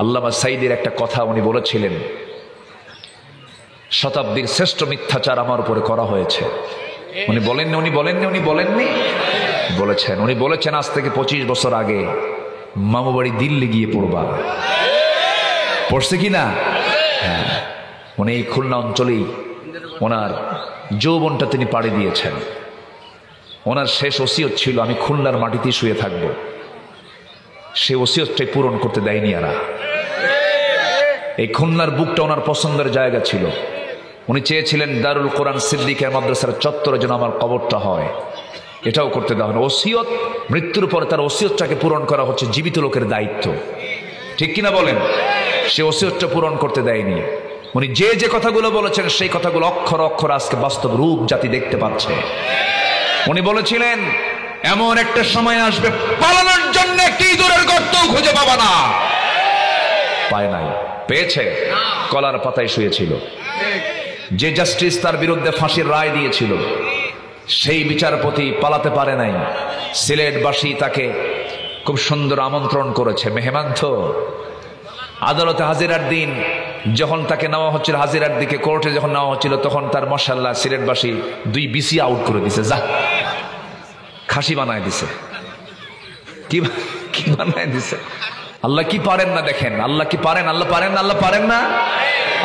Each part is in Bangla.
আল্লামা সাঈদীর একটা কথা উনি বলেছিলেন, শতাব্দীর শ্রেষ্ঠ মিথ্যাচার আমার উপরে করা হয়েছে। উনি বলেননি উনি বলেছেন আজ থেকে 25 বছর আগে মামু বাড়ি দিল্লি গিয়ে পড়বা। পড়ছে কি না? হ্যাঁ, উনি এই খুলনা অঞ্চলেই ওনার যৌবনটা তিনি পাড়ি দিয়েছেন। ওনার শেষ ওসিয়ত ছিল আমি খুলনার মাটিতে শুয়ে থাকবো। সে ওসিয়তটাই পূরণ করতে দেয়নি এরা। এই খুলনার বুকটা ওনার পছন্দের জায়গা ছিল। উনি চেয়েছিলেন দারুল কোরআন সিদ্দিকের মাদ্রাসার চত্বরে যেন আমার কবরটা হয়, এটাও করতে দেওয়া হয়। ওসিয়ত, মৃত্যুর পরে তার ওসিয়তটাকে পূরণ করা হচ্ছে জীবিত লোকের দায়িত্ব, ঠিক কিনা বলেন? সে ওসিয়তটা পূরণ করতে দেয়নি। উনি যে যে কথাগুলো বলেছেন সেই কথাগুলো অক্ষর অক্ষর আজকে বাস্তব রূপ জাতি দেখতে পাচ্ছে। উনি বলেছিলেন এমন একটা সময় আসবে পালানোর জন্য একটি ইঁদুরের গর্তও খুঁজে পাবা না। পায় নাই, পেয়েছে, কলার পাতায় শুয়েছিল। যে জাস্টিস তার বিরুদ্ধে ফাঁসির রায় দিয়েছিল সেই বিচারপতি পালাতে পারে নাই। সিলেটবাসী তাকে খুব সুন্দর আমন্ত্রণ করেছে, মেহমান তো। আদালতে হাজিরার দিন যখন তাকে নেওয়া হচ্ছিল, হাজিরার দিকে কোর্টে যখন নেওয়া হচ্ছিল, তখন তার মাশাআল্লাহ সিলেটবাসী 2 বিসি আউট করে দিছে, যা খাসি বানায় দিছে। কি বানায় দিছে? আল্লাহ কি পারেন না দেখেন, আল্লাহ কি পারেন? আল্লাহ পারেন না? আল্লাহ পারেন না?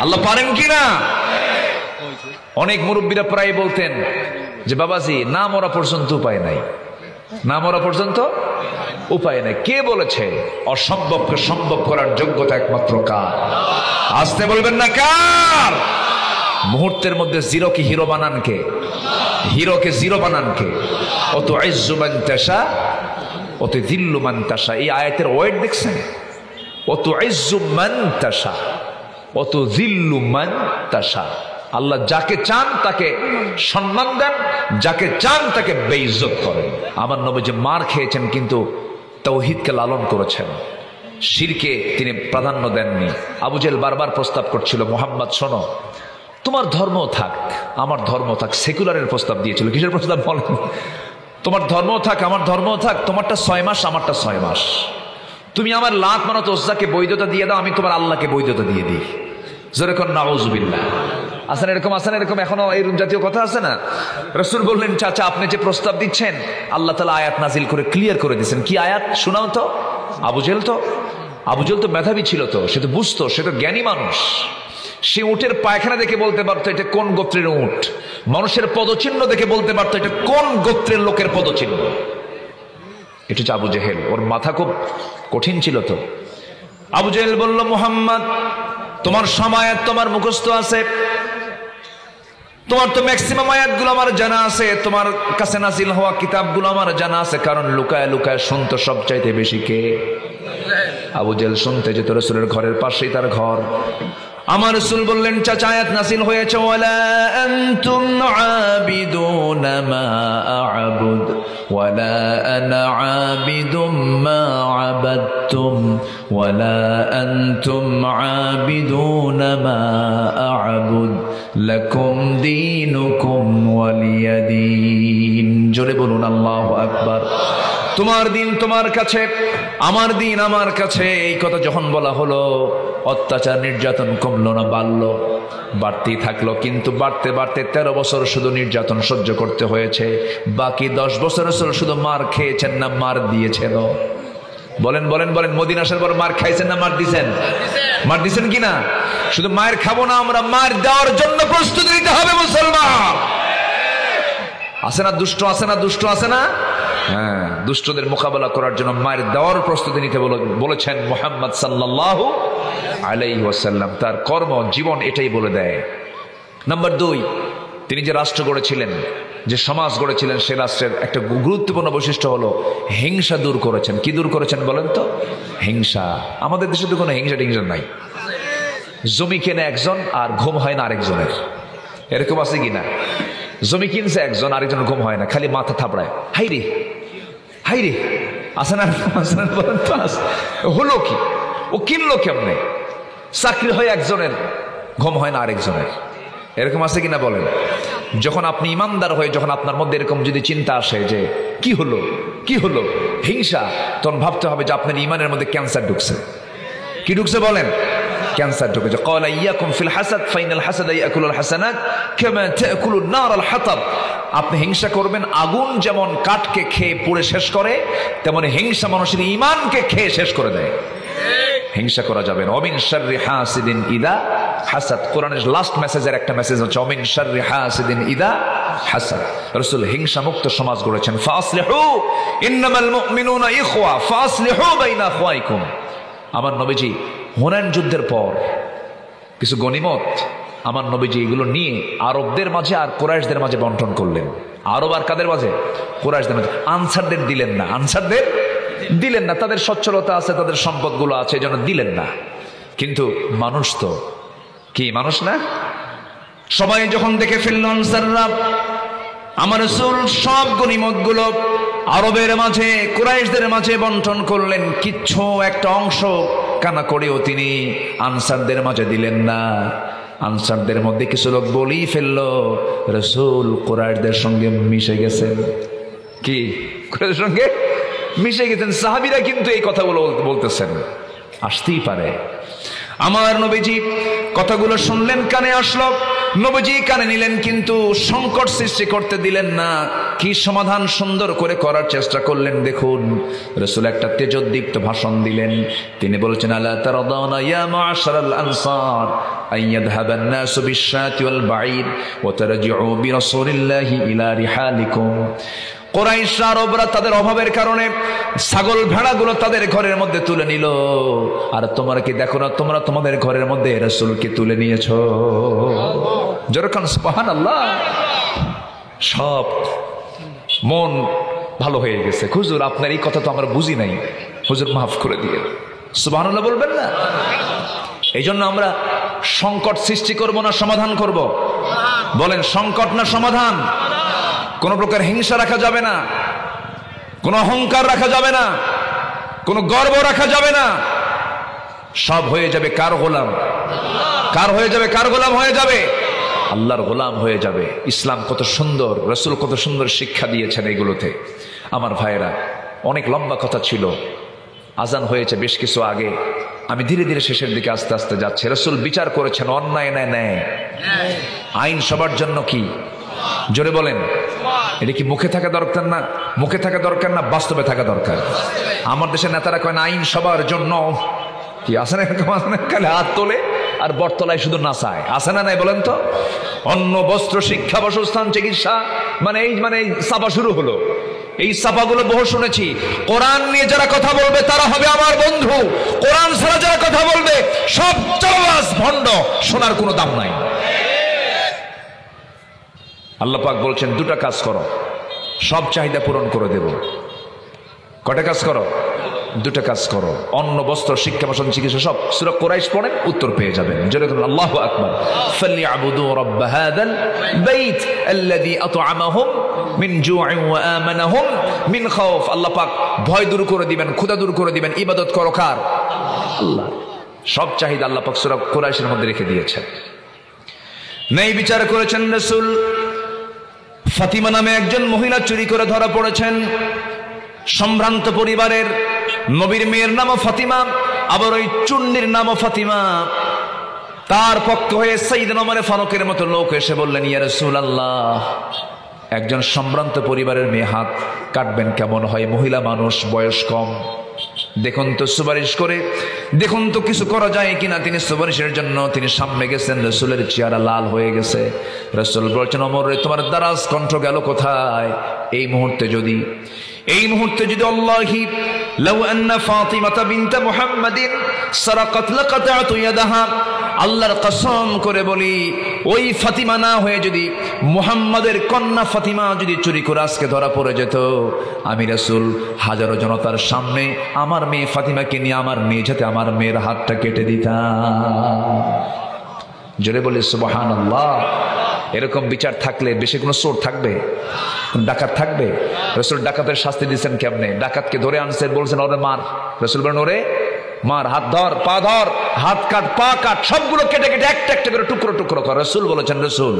আল্লাহ পারেন কি না? অনেক মুরব্বীরা প্রায় বলতেন যে বাবাজি না মরা পর্যন্ত উপায় নাই, না মরা পর্যন্ত উপায় নাই। কে বলেছে? অসম্ভবকে সম্ভব করার যোগ্যতা একমাত্র কার? আসতে বলবেন না কার? মুহূর্তের মধ্যে জিরোকে হিরো বানান কে? হিরোকে জিরো বানান কে? অত ইজ্জু মান তাশা অত যিল্লু মান তাশা। এই আয়াতের ওয়ার্ড দেখছেন? অত ইজ্জু মান তাশা অত যিল্লু মান তাশা। আল্লাহ যাকে চান তাকে সম্মান দেন, যাকে চান তাকে বেইজ্জত করেন। আমার নবী যে মার খেয়েছেন কিন্তু তাওহীদকে লালন করেছেন, শিরকে তিনি প্রাধান্য দেননি। আবু জেহেল বারবার প্রস্তাব করছিল, মুহাম্মদ শোনো, তোমার ধর্ম থাক আমার ধর্ম থাক। সেকুলারের প্রস্তাব দিয়েছিল। কিসের প্রস্তাব বলেন? তোমার ধর্ম থাক আমার ধর্ম থাক, তোমারটা 6 মাস আমারটা 6 মাস। তুমি আমার লাত মানত ওজ্জাকে বৈধতা দিয়ে দাও, আমি তোমার আল্লাহকে বৈধতা দিয়ে দিই। যেরকম নাউজুবিল্লাহ আছেন এরকম, আছেন এরকম, এখনো এই জাতীয় কথা আছে না? রাসূল বললেন চাচা আপনি যে প্রস্তাব দিচ্ছেন আল্লাহ তাআলা আয়াত নাজিল করে ক্লিয়ার করে দিয়েছেন। কি আয়াত শোনাও তো। আবু জেহেল তো মেধাবী ছিল, তো সে তো বুঝতো, সে তো জ্ঞানী মানুষ। সে উটের পায়খানা দেখে বলতে পারতো এটা কোন গোত্রের উট, মানুষের পদচিহ্ন দেখে বলতে পারতো এটা কোন গোত্রের লোকের পদচিহ্ন। এটা হচ্ছে আবু জেহেল। ওর মাথা খুব কঠিন ছিল। তো আবু জেহেল বলল, মুহাম্মদ তোমার সব আয়াত তোমার মুখস্থ আছে, তোমার তো ম্যাক্সিমাম আয়াতগুলো আমার জানা আছে, তোমার কাছে নাজিল হওয়া কিতাবগুলো আমার জানা আছে। কারণ লুকায় লুকায় শুনতো সবচাইতে বেশি কে? আবু জেহেল শুনতে যেত, রাসূলের ঘরের পাশেই তার ঘর। আমার রাসূল বললেন চাচা আয়াত নাজিল হয়েছে, ওয়ালা আনতুম আবিদুনা মা আ'বুদ ওয়ালা আনা আবিদুম মা আবাদতুম ওয়ালা আনতুম আবিদুনা মা আ'বুদ লাকুম দীনুকুম ওয়ালিয়া দীন। জোরে বলুন আল্লাহু আকবার। তোমার দিন তোমার কাছে, আমার দিন আমার কাছে। এই কথা যখন বলা হলো, অত্যাচার নির্যাতন কমলো না, বাড়লো, বাড়তেই থাকলো। কিন্তু বাড়তে বাড়তে 13 বছর শুধু নির্যাতন সহ্য করতে হয়েছে। বাকি 10 বছর শুধু মার খেয়েছেন না মার দিয়েছেন? বলেন বলেন বলেন, মদিনা আসার পর মার খাইছেন না মার দিছেন? মার দিছেন কিনা? শুধু মায়ের খাবো না, আমরা মার দেওয়ার জন্য প্রস্তুতি নিতে হবে মুসলমান। আছে না দুষ্ট? আছে না দুষ্ট? আছে না? হ্যাঁ, দুষ্টদের মোকাবেলা করার জন্য মায়ের দেওয়ার প্রস্তুতি নিতে বলেছেন মুহাম্মদ সাল্লাল্লাহু আলাইহি ওয়াসাল্লাম। তার কর্ম জীবন এটাই বলে দেয়। নাম্বার 2, তিনি যে রাষ্ট্র গড়েছিলেন, যে সমাজ গড়েছিলেন, সে রাষ্ট্রের একটা গুরুত্বপূর্ণ বৈশিষ্ট্য হলো হিংসা দূর করেছেন। কি দূর করেছেন বলেন তো? হিংসা। আমাদের দেশে তো কোনো হিংসা নাই। জমি কেনে একজন আর ঘুম হয় না আরেকজনের, এরকম আছে কিনা? জমি কিনছে একজন, আরেকজন ঘুম হয় না, খালি মাথা থাপড়ায়, হাইরে হাইরে। আছে না? বলেন তো হলো কি? ও কিনলো কেমনে? চাকরি হয় একজনের, ঘুম হয় না আরেকজনের, এরকম আছে কিনা বলেন? যখন আপনি ইমানদার হয়ে, যখন আপনার মধ্যে এরকম যদি চিন্তা আসে যে কি হলো হিংসা, তখন ভাবতে হবে যে আপনার ইমানের মধ্যে ক্যান্সার ঢুকছে। কি ঢুকছে বলেন? ক্যান্সার ঢুকেছে। ক্বালা ইয়াকুম ফিল হাসাদ ফাইনাল হাসাদা ইয়াকুলুল হাসানাত কামা তাকুলুন নারুল হাতাব। আপনি হিংসা করবেন, আগুন যেমন কাঠকে খেয়ে পুড়ে শেষ করে, তেমনি হিংসা মানুষের ঈমানকে খেয়ে শেষ করে দেয়। হিংসা করা যাবে না। ওমিন শাররি হাসিদিন ইদা হাসাদ, কোরআনের লাস্ট মেসেজের একটা মেসেজ হচ্ছে ওমিন শাররি হাসিদিন ইদা হাসাদ। রাসূল হিংসা মুক্ত সমাজ গড়েছেন। ফাসলিহু ইন্নামাল মুমিনুনা ইখওয়া ফাসলিহু বাইনা আখওয়াইকুম। আমার নবীজি হুনাইন যুদ্ধের পর কিছু গনিমত আমার নবীজি এগুলো নিয়ে আরবদের মাঝে আর কুরাইশদের মাঝে বন্টন করলেন। আরব আর কাদের মাঝে? কুরাইশদের মাঝে। আনসারদের দিলেন না, আনসারদের দিলেন না, তাদের সচ্ছলতা আছে, তাদের সম্পদগুলো আছে, এজন্য দিলেন না। কিন্তু মানুষ তো কি মানুষ না? সবাই যখন দেখে ফেলল আনসাররা আমার রাসূল সব গনিমতগুলো আরবের মাঝে কুরাইশদের মাঝে বন্টন করলেন, কিচ্ছু একটা অংশ কানা করেও তিনি আনসারদের মাঝে দিলেন না। আনসারদের মধ্যে কিছু লোক বলেই ফেললো রাসূল কুরাইশদের সঙ্গে মিশে গেছেন। কি কুরাইশদের সঙ্গে মিশে গেছেন? সাহাবীরা কিন্তু এই কথাগুলো বলতেছেন। আসতেই পারে। আমার নবীজি কথাগুলো শুনলেন, কানে আসলো, নবীজি কানে নিলেন, কিন্তু সংকট সৃষ্টি করতে দিলেন না। কি সমাধান সুন্দর করে করার চেষ্টা করলেন দেখুন। রাসূল একটা তেজোদ্দীপ্ত ভাষণ দিলেন। তিনি বলেছেন আলা তারাদানা ইয়া মা'শারাল আনসার আইয়াযহাবান নাসু বিশ-শাতি ওয়াল বাঈর ওয়া তারজিউ বিরাসূলিল্লাহি ইলা রিহালিকুম। কুরাইশ আরবরা তাদের অভাবের কারণে ছাগল ভেড়াগুলো তাদের ঘরের মধ্যে তুলে নিল, আর তোমরা কি দেখো না তোমরা তোমাদের ঘরের মধ্যে রাসূলকে তুলে নিয়েছো? যেরকম সুবহানাল্লাহ। সব মন ভালো হয়ে গেছে। হুজুর আপনার এই কথা তো আমরা বুঝি নাই, হুজুর মাফ করে দিয়ে। সুবহানাল্লাহ বলবেন না? এই জন্য আমরা সংকট সৃষ্টি করব না সমাধান করব? বলেন সংকট না সমাধান? কোন প্রকার হিংসা রাখা যাবে না, কোন অহংকার রাখা যাবে না, কোন গর্ব রাখা যাবে না। সব হয়ে যাবে কার গোলাম? কার হয়ে যাবে? কার গোলাম হয়ে যাবে? আল্লাহর গোলাম হয়ে যাবে। ইসলাম কত সুন্দর, রাসূল কত সুন্দর শিক্ষা দিয়েছেন এগুলোতে। আমার ভাইয়েরা, অনেক লম্বা কথা ছিল, আজান হয়েছে বেশ কিছু আগে, আমি ধীরে ধীরে শেষের দিকে আস্তে আস্তে যাচ্ছি। রাসূল বিচার করেছেন অন্যায় ন্যায় ন্যায়। আইন সবার জন্য কি? জোরে বলেন। এটা কি মুখে থাকা দরকার না? মুখে থাকা দরকার না, বাস্তবে থাকা দরকার। আমার দেশের নেতারা কয় না আইন সবার জন্য। কি আছে না? খালি হাত তোলে আর বটতলায় শুধু নাচায়। আছে না নাই বলেন তো? অন্ন বস্ত্র শিক্ষা বাসস্থান চিকিৎসা মানে এই চাপা শুরু হলো। এই চাপাগুলো বহু শুনেছি। কোরআন নিয়ে যারা কথা বলবে তারা হবে আমার বন্ধু, কোরআন ছাড়া যারা কথা বলবে সব চালাস ভণ্ড, শোনার কোনো দাম নাই। আল্লাহ পাক বলছেন দুটা কাজ করো, সব চাহিদা পূরণ করে দেব। কয়টা কাজ করো? দুটা কাজ করো। অন্ন বস্ত্র শিক্ষা বাসন চিকিৎসা সব সূরা কুরাইশ পড়েন, উত্তর পেয়ে যাবেন। জোরে বলুন আল্লাহু আকবার। ফালিয়াবুদু রাব্ব হাযাল বাইত আল্লাযী আত'আমাহুম মিন জু'ইন ওয়া আমানাহুম মিন খাউফ। আল্লাহ পাক ভয় দূর করে দিবেন, ক্ষুধা দূর করে দিবেন। ইবাদত করো কার? আল্লাহ। সব চাহিদা আল্লাহ পাক সূরা কুরাইশের মধ্যে রেখে দিয়েছেন। নেই বিচার করেছেন রাসূল। ফাতিমা নামে একজন মহিলা চুরি করে ধরা পড়েছেন। সম্ভ্রান্ত পরিবারের, নবীর মেয়ের নামও ফাতিমা, আবার ওই চুন্নির নামও ফাতিমা। তার পক্ষ হয়ে সাইয়েদনা ওমর ফারুকের মতো লোক এসে বললেন ইয়া রাসূলুল্লাহ, একজন সম্ভ্রান্ত পরিবারের মেয়ে হাত কাটবেন কেমন হয়? মহিলা মানুষ, বয়স কম, দেখুন তো সুপারিশ করে দেখুন তো কিছু করা যায় কিনা। তিনি সুপারিশের জন্য তিনি সামনে গেছেন। রাসূলের চেহারা লাল হয়ে গেছে। রাসূল বলছেন ওমর রে, তোমার দারাজ কণ্ঠ গেল কোথায়? এই মুহূর্তে যদি আল্লাহি লাউ আন্না ফাতিমাতা বিনতে মুহাম্মাদিন সারাকাত লাকাতাতু ইয়াদাহা, আল্লাহর কসম করে বলি ওই ফাতিমা না হয়ে যদি মুহাম্মাদের কন্যা ফাতিমা যদি চুরি করে আজকে ধরা পড়ে যেত, আমি রাসূল হাজারো জনতার সামনে আমার মেয়ে ফাতিমাকে নিয়ে আমার মেঝেতে আমার মেয়ের হাতটা কেটে দিতাম। জোরে বলি সুবহানাল্লাহ। এরকম বিচার থাকলে বেশি কোনো চোর থাকবে? ডাকাত থাকবে? রাসূল ডাকাতের শাস্তি দিচ্ছেন কেমনে? ডাকাতকে ধরে আনছে, বলছেন ওরে মার। রাসূল বলেন ওরে মার, হাত ধর, পা ধর, হাত কাট, পা কাট, সবগুলো কেটে কেটে একটা একটা করে টুকরো টুকরো কর। রাসূল বলেছেন, রাসূল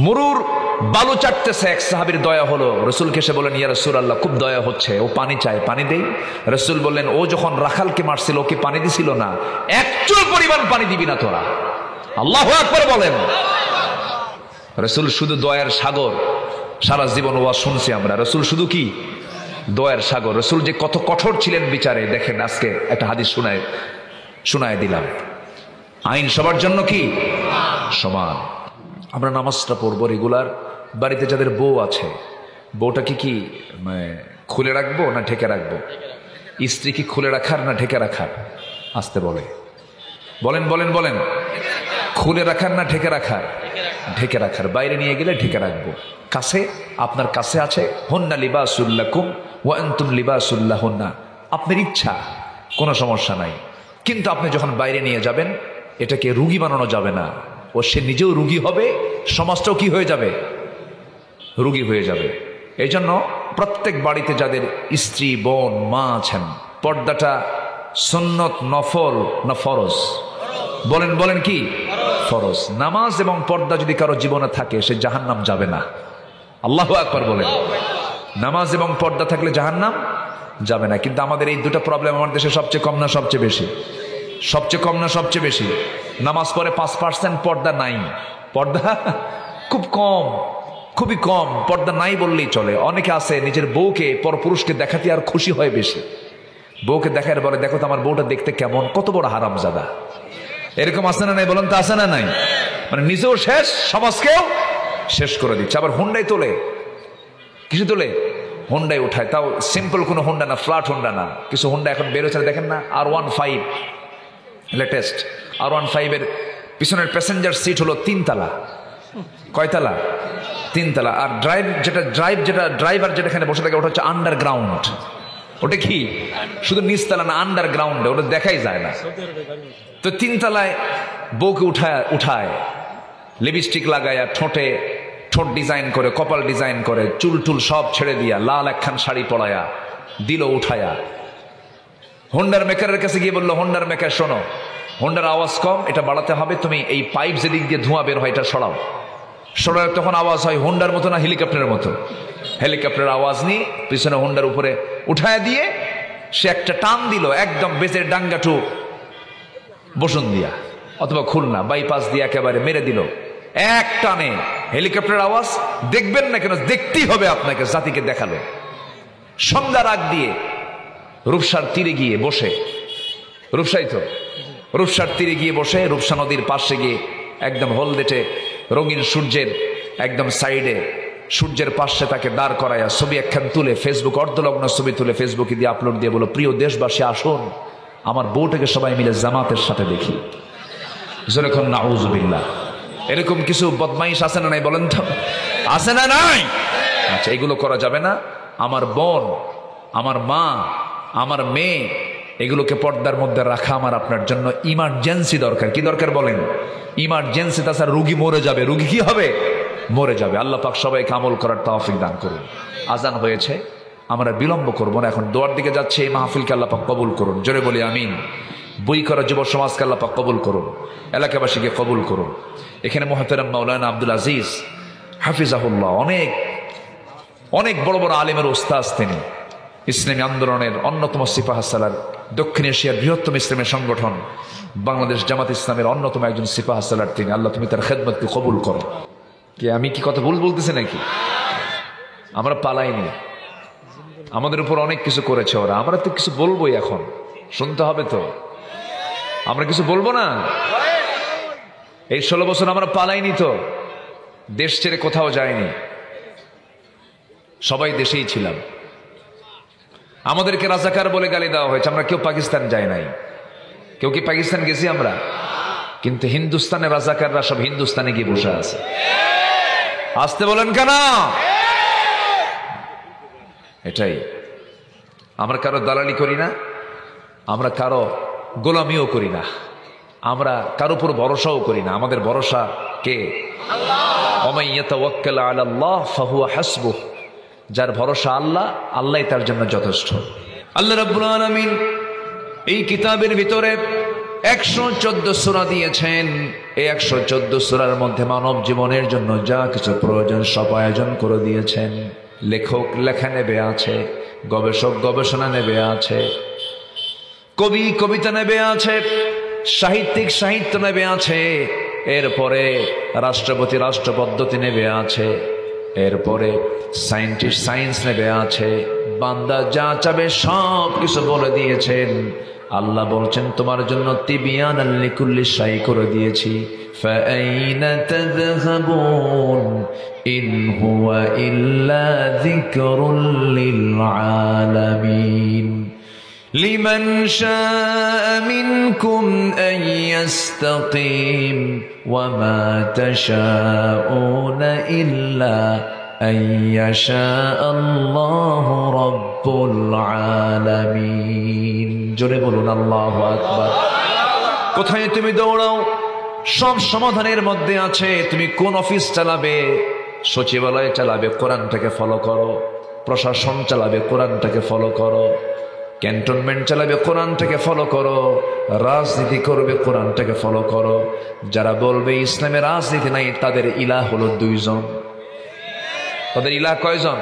মুরুর বালু চাটতেছে, এক সাহাবীর দয়া হলো, রসুলকে এসে বলেন, ইয়া রাসূলুল্লাহ খুব দয়া হচ্ছে, ও পানি চায়, পানি দেই? রসুল বললেন, ও যখন রাখালকে মারছিল ওকে পানি দিছিল না? এক চুল পরিমাণ পানি দিবি না তোরা। আল্লাহু আকবার বলেন। রসুল শুধু দয়ার সাগর। সারা জীবন ওয়াজ শুনছি আমরা, রসুল শুধু কি দয়ার সাগর। রসুল যে কত কঠোর ছিলেন বিচারে, দেখেন আজকে একটা হাদিস শোনায় দিলাম। আইন সবার জন্য কি সমান। আমরা নামাজটা পড়বো রেগুলার। বাড়িতে যাদের বউ আছে, বউটাকে কি খুলে রাখবো না ঢেকে রাখবো? স্ত্রী কি খুলে রাখার না ঢেকে রাখার? আসতে বলেন বলেন বলেন, খুলে রাখার না ঢেকে রাখার? ঢেকে রাখার। বাইরে নিয়ে গেলে ঢেকে রাখবো। কাছে, আপনার কাছে আছে, হুন্না লিবাসুল লাকুম ওয়া আনতুম লিবাসুল লাহুন্না, আপনার ইচ্ছা, কোনো সমস্যা নাই। কিন্তু আপনি যখন বাইরে নিয়ে যাবেন, এটাকে রুগী বানানো যাবে না। ও সে নিজেও রুগী হবে, সমাজটাও কি হয়ে যাবে? রুগী হয়ে যাবে। এই জন্য প্রত্যেক বাড়িতে যাদের স্ত্রী, বোন, মা আছেন, পর্দাটা সুন্নত, নফল না ফরজ? বলেন কি ফরজ। নামাজ এবং পর্দা যদি কারো জীবনে থাকে, সে জাহান্নাম যাবে না। আল্লাহু আকবার বলেন। নামাজ এবং পর্দা থাকলে জাহান্নাম যাবে না। কিন্তু আমাদের এই দুটো প্রবলেম আমার দেশে সবচেয়ে কম না সবচেয়ে বেশি? সবচেয়ে কম না সবচেয়ে বেশি? নামাজ পড়ে 5%, পর্দা নাই। পর্দা খুব কম, খুবই কম। পর্দা নাই বললেই চলে। অনেকে আছে নিজের বউকে পরপুরুষকে দেখাতে আর খুশি হয় বেশি। বউকে দেখার বলে, দেখো তো আমার বউটা দেখতে কেমন, কত বড় হারামজাদা। এরকম আছে না নাই বলেন তো? আছে না নাই? মানে নিজেও শেষ, সমাজকেও শেষ করে দিচ্ছে। আবার হুন্ডাই তোলে, কিছু তোলে, হুন্ডাই উঠায়, তাও সিম্পল কোনো হুন্ডা না, ফ্ল্যাট হুন্ডা না। কিছু হুন্ডা এখন বেরোচ্ছে, দেখেন না, R15 লেটেস্ট। R15 এর পিছনের প্যাসেঞ্জার সিট হলো 3 তালা। কয়তালা? 3 তালা। আর ড্রাইভার যেটাখানে বসে থাকে, ওটা হচ্ছে আন্ডারগ্রাউন্ড। ওটা কি শুধু নিচতলা না, আন্ডারগ্রাউন্ডে, ওটা দেখাই যায় না। তো 3 তালায় বউকে উঠায়, লিপস্টিক লাগায়া, ঠোঁট ডিজাইন করে, কপাল ডিজাইন করে, চুল টুল সব ছেড়ে দিয়া, লাল একখান শাড়ি পরায়া দিল উঠায়া। হোন্ডার মেকারের কাছে গিয়ে বললো, হোন্ডার মেকার শোনো, হোন্ডার আওয়াজ কম, এটা বাড়াতে হবে, তুমি এই পাইপ যেদিক দিয়ে ধোঁয়া বের হয় এটা সরাও। তখন আওয়াজ হয় হোন্ডার মতো না হেলিকপ্টারের মতো? হেলিকপ্টারের আওয়াজ নিয়ে পিছনে হোন্ডার উপরে উঠায় দিয়ে সে একটা টান দিল, একদম বেজের ডাঙ্গাটু বসুন দিয়া অথবা খুলনা বাইপাস দিয়ে একেবারে মেরে দিল এক টানে। হেলিকপ্টারের আওয়াজ দেখবেন না কেন? দেখতেই হবে আপনাকে, জাতিকে দেখালো। সন্ধ্যার আগ দিয়ে রূপসার তীরে গিয়ে বসে, রূপসার তীরে গিয়ে বসে, রূপসা নদীর পাশে গিয়ে একদম হলদেটে রঙিন সূর্যের একদম সাইডে, সূর্যের পাশে তাকে দাঁড় করায়া ছবি একখান তুলে, ফেসবুক অর্ধলগ্ন ছবি তুলে ফেসবুকে দিয়ে আপলোড দিয়ে বলো, প্রিয় দেশবাসী আসুন আমার বউটাকে সবাই মিলে জামাতের সাথে দেখি। যেরকম নাউজুবিল্লাহ। এরকম কিছু বদমাইশ আছে না নাই বলেন তো? আছে না নাই? আচ্ছা, এগুলো করা যাবে না। আমার বোন, আমার মা, আমার মেয়ে, এগুলোকে পর্দার মধ্যে রাখা আমার আপনার জন্য ইমার্জেন্সি দরকার। কি দরকার বলেন? ইমার্জেন্সি। তাছাড়া রুগী মরে যাবে। রুগী কি হবে? মরে যাবে। আল্লাহ পাক সবাইকে আমল করার তৌফিক দান করুন। আজান হয়েছে, আমরা বিলম্ব করবো না, এখন দোয়ার দিকে যাচ্ছে। এই মাহফিলকে আল্লাহ পাক কবুল করুন। জোরে বলি আমিন। বই করা যুব সমাজকে আল্লাহ পাক কবুল করুন, এলাকাবাসীকে কবুল করুন। এখানে মুহতারাম মাওলানা আব্দুল আজিজ হাফিজাহুল্লাহ, অনেক বড় বড় আলেমের ওস্তাদ তিনি। ইসলামী আন্দোলনের অন্যতম সিপাহসালার, দক্ষিণ এশিয়ার বৃহত্তম ইসলামের সংগঠন বাংলাদেশ জামাত ইসলামের অন্যতম একজন সিপাহসালার তিনি। আল্লাহ তুমি তার খেদমতকে কবুল করো। কি আমি কি কথা ভুল বলতেছি নাকি? আমরা পালাইনি, আমাদের উপর অনেক কিছু করেছে ওরা। আমরা তো কিছু বলবোই, এখন শুনতে হবে তো। আমরা কিছু বলবো না? এই 16 বছর আমরা পালাইনি তো, দেশ ছেড়ে কোথাও যায়নি, সবাই দেশেই ছিলাম। আমাদেরকে রাজাকার বলে গালি দেওয়া হয়েছে, আমরা কেউ পাকিস্তান যাই নাই। কেউ কি পাকিস্তান গেছি আমরা? কিন্তু হিন্দুস্তানের রাজাকাররা সব হিন্দুস্তানে গিয়ে বসে আছে। আসতে বলেন কেন? এটাই। আমরা কারো দালালি করি না, আমরা কারো গোলামিও করি না, আমরা কারো উপর ভরসাও করি না। আমাদের ভরসা কে? ওয়া ইয়াতাওয়াক্কাল আলাল্লাহ ফাহুয়া হাসবুহ। যার ভরসা আল্লাহ, আল্লাহই তার জন্য যথেষ্ট। আল্লাহ রাব্বুল আলামিন এই কিতাবের ভিতরে 114 সূরা দিয়েছেন। এই 114 সূরার মধ্যে মানব জীবনের জন্য যা কিছু প্রয়োজন সব আয়োজন করে দিয়েছেন। লেখক লেখা নেবে আছে, গবেষক গবেষণা নেবে আছে, কবি কবিতা নেবে আছে, সাহিত্যিক সাহিত্য নেবে আছে, এরপরে রাষ্ট্রপতি রাষ্ট্র পদ্ধতি নেবে আছে, এরপরে সায়েন্টিস্ট সায়েন্স নেবে আছে। বান্দা যা চাবে সব কিছু বলে দিয়েছেন। আল্লাহ বলছেন তোমার জন্য তিবিয়ানাল লিকুল্লি শাই করে দিয়েছি। ফাআইনা তাযহাবুন ইন হুয়া ইল্লা যিকরুল লিল আলামিন লিমান শাআ মিনকুম আন ইস্তাকিম ওয়া মা তাশাউনা ইল্লা আন ইয়াশা আল্লাহু রাব্বুল আলামিন। জোরে বলুন আল্লাহু আকবার। কোথায় তুমি দৌড়াও সব সমাধানের মধ্যে আছে। তুমি কোন অফিস চালাবে, সচিবালয় চালাবে, কোরআনটাকে ফলো করো। প্রশাসন চালাবে, কোরআনটাকে ফলো করো। ক্যান্টনমেন্ট চালাবে, কোরআনটাকে ফলো করো। রাজনীতি করবে, কোরআনটাকে ফলো করো। যারা বলবে ইসলামে রাজনীতি নাই, তাদের ইলাহ হলো দুইজন। তাদের ইলাহ কয়জন?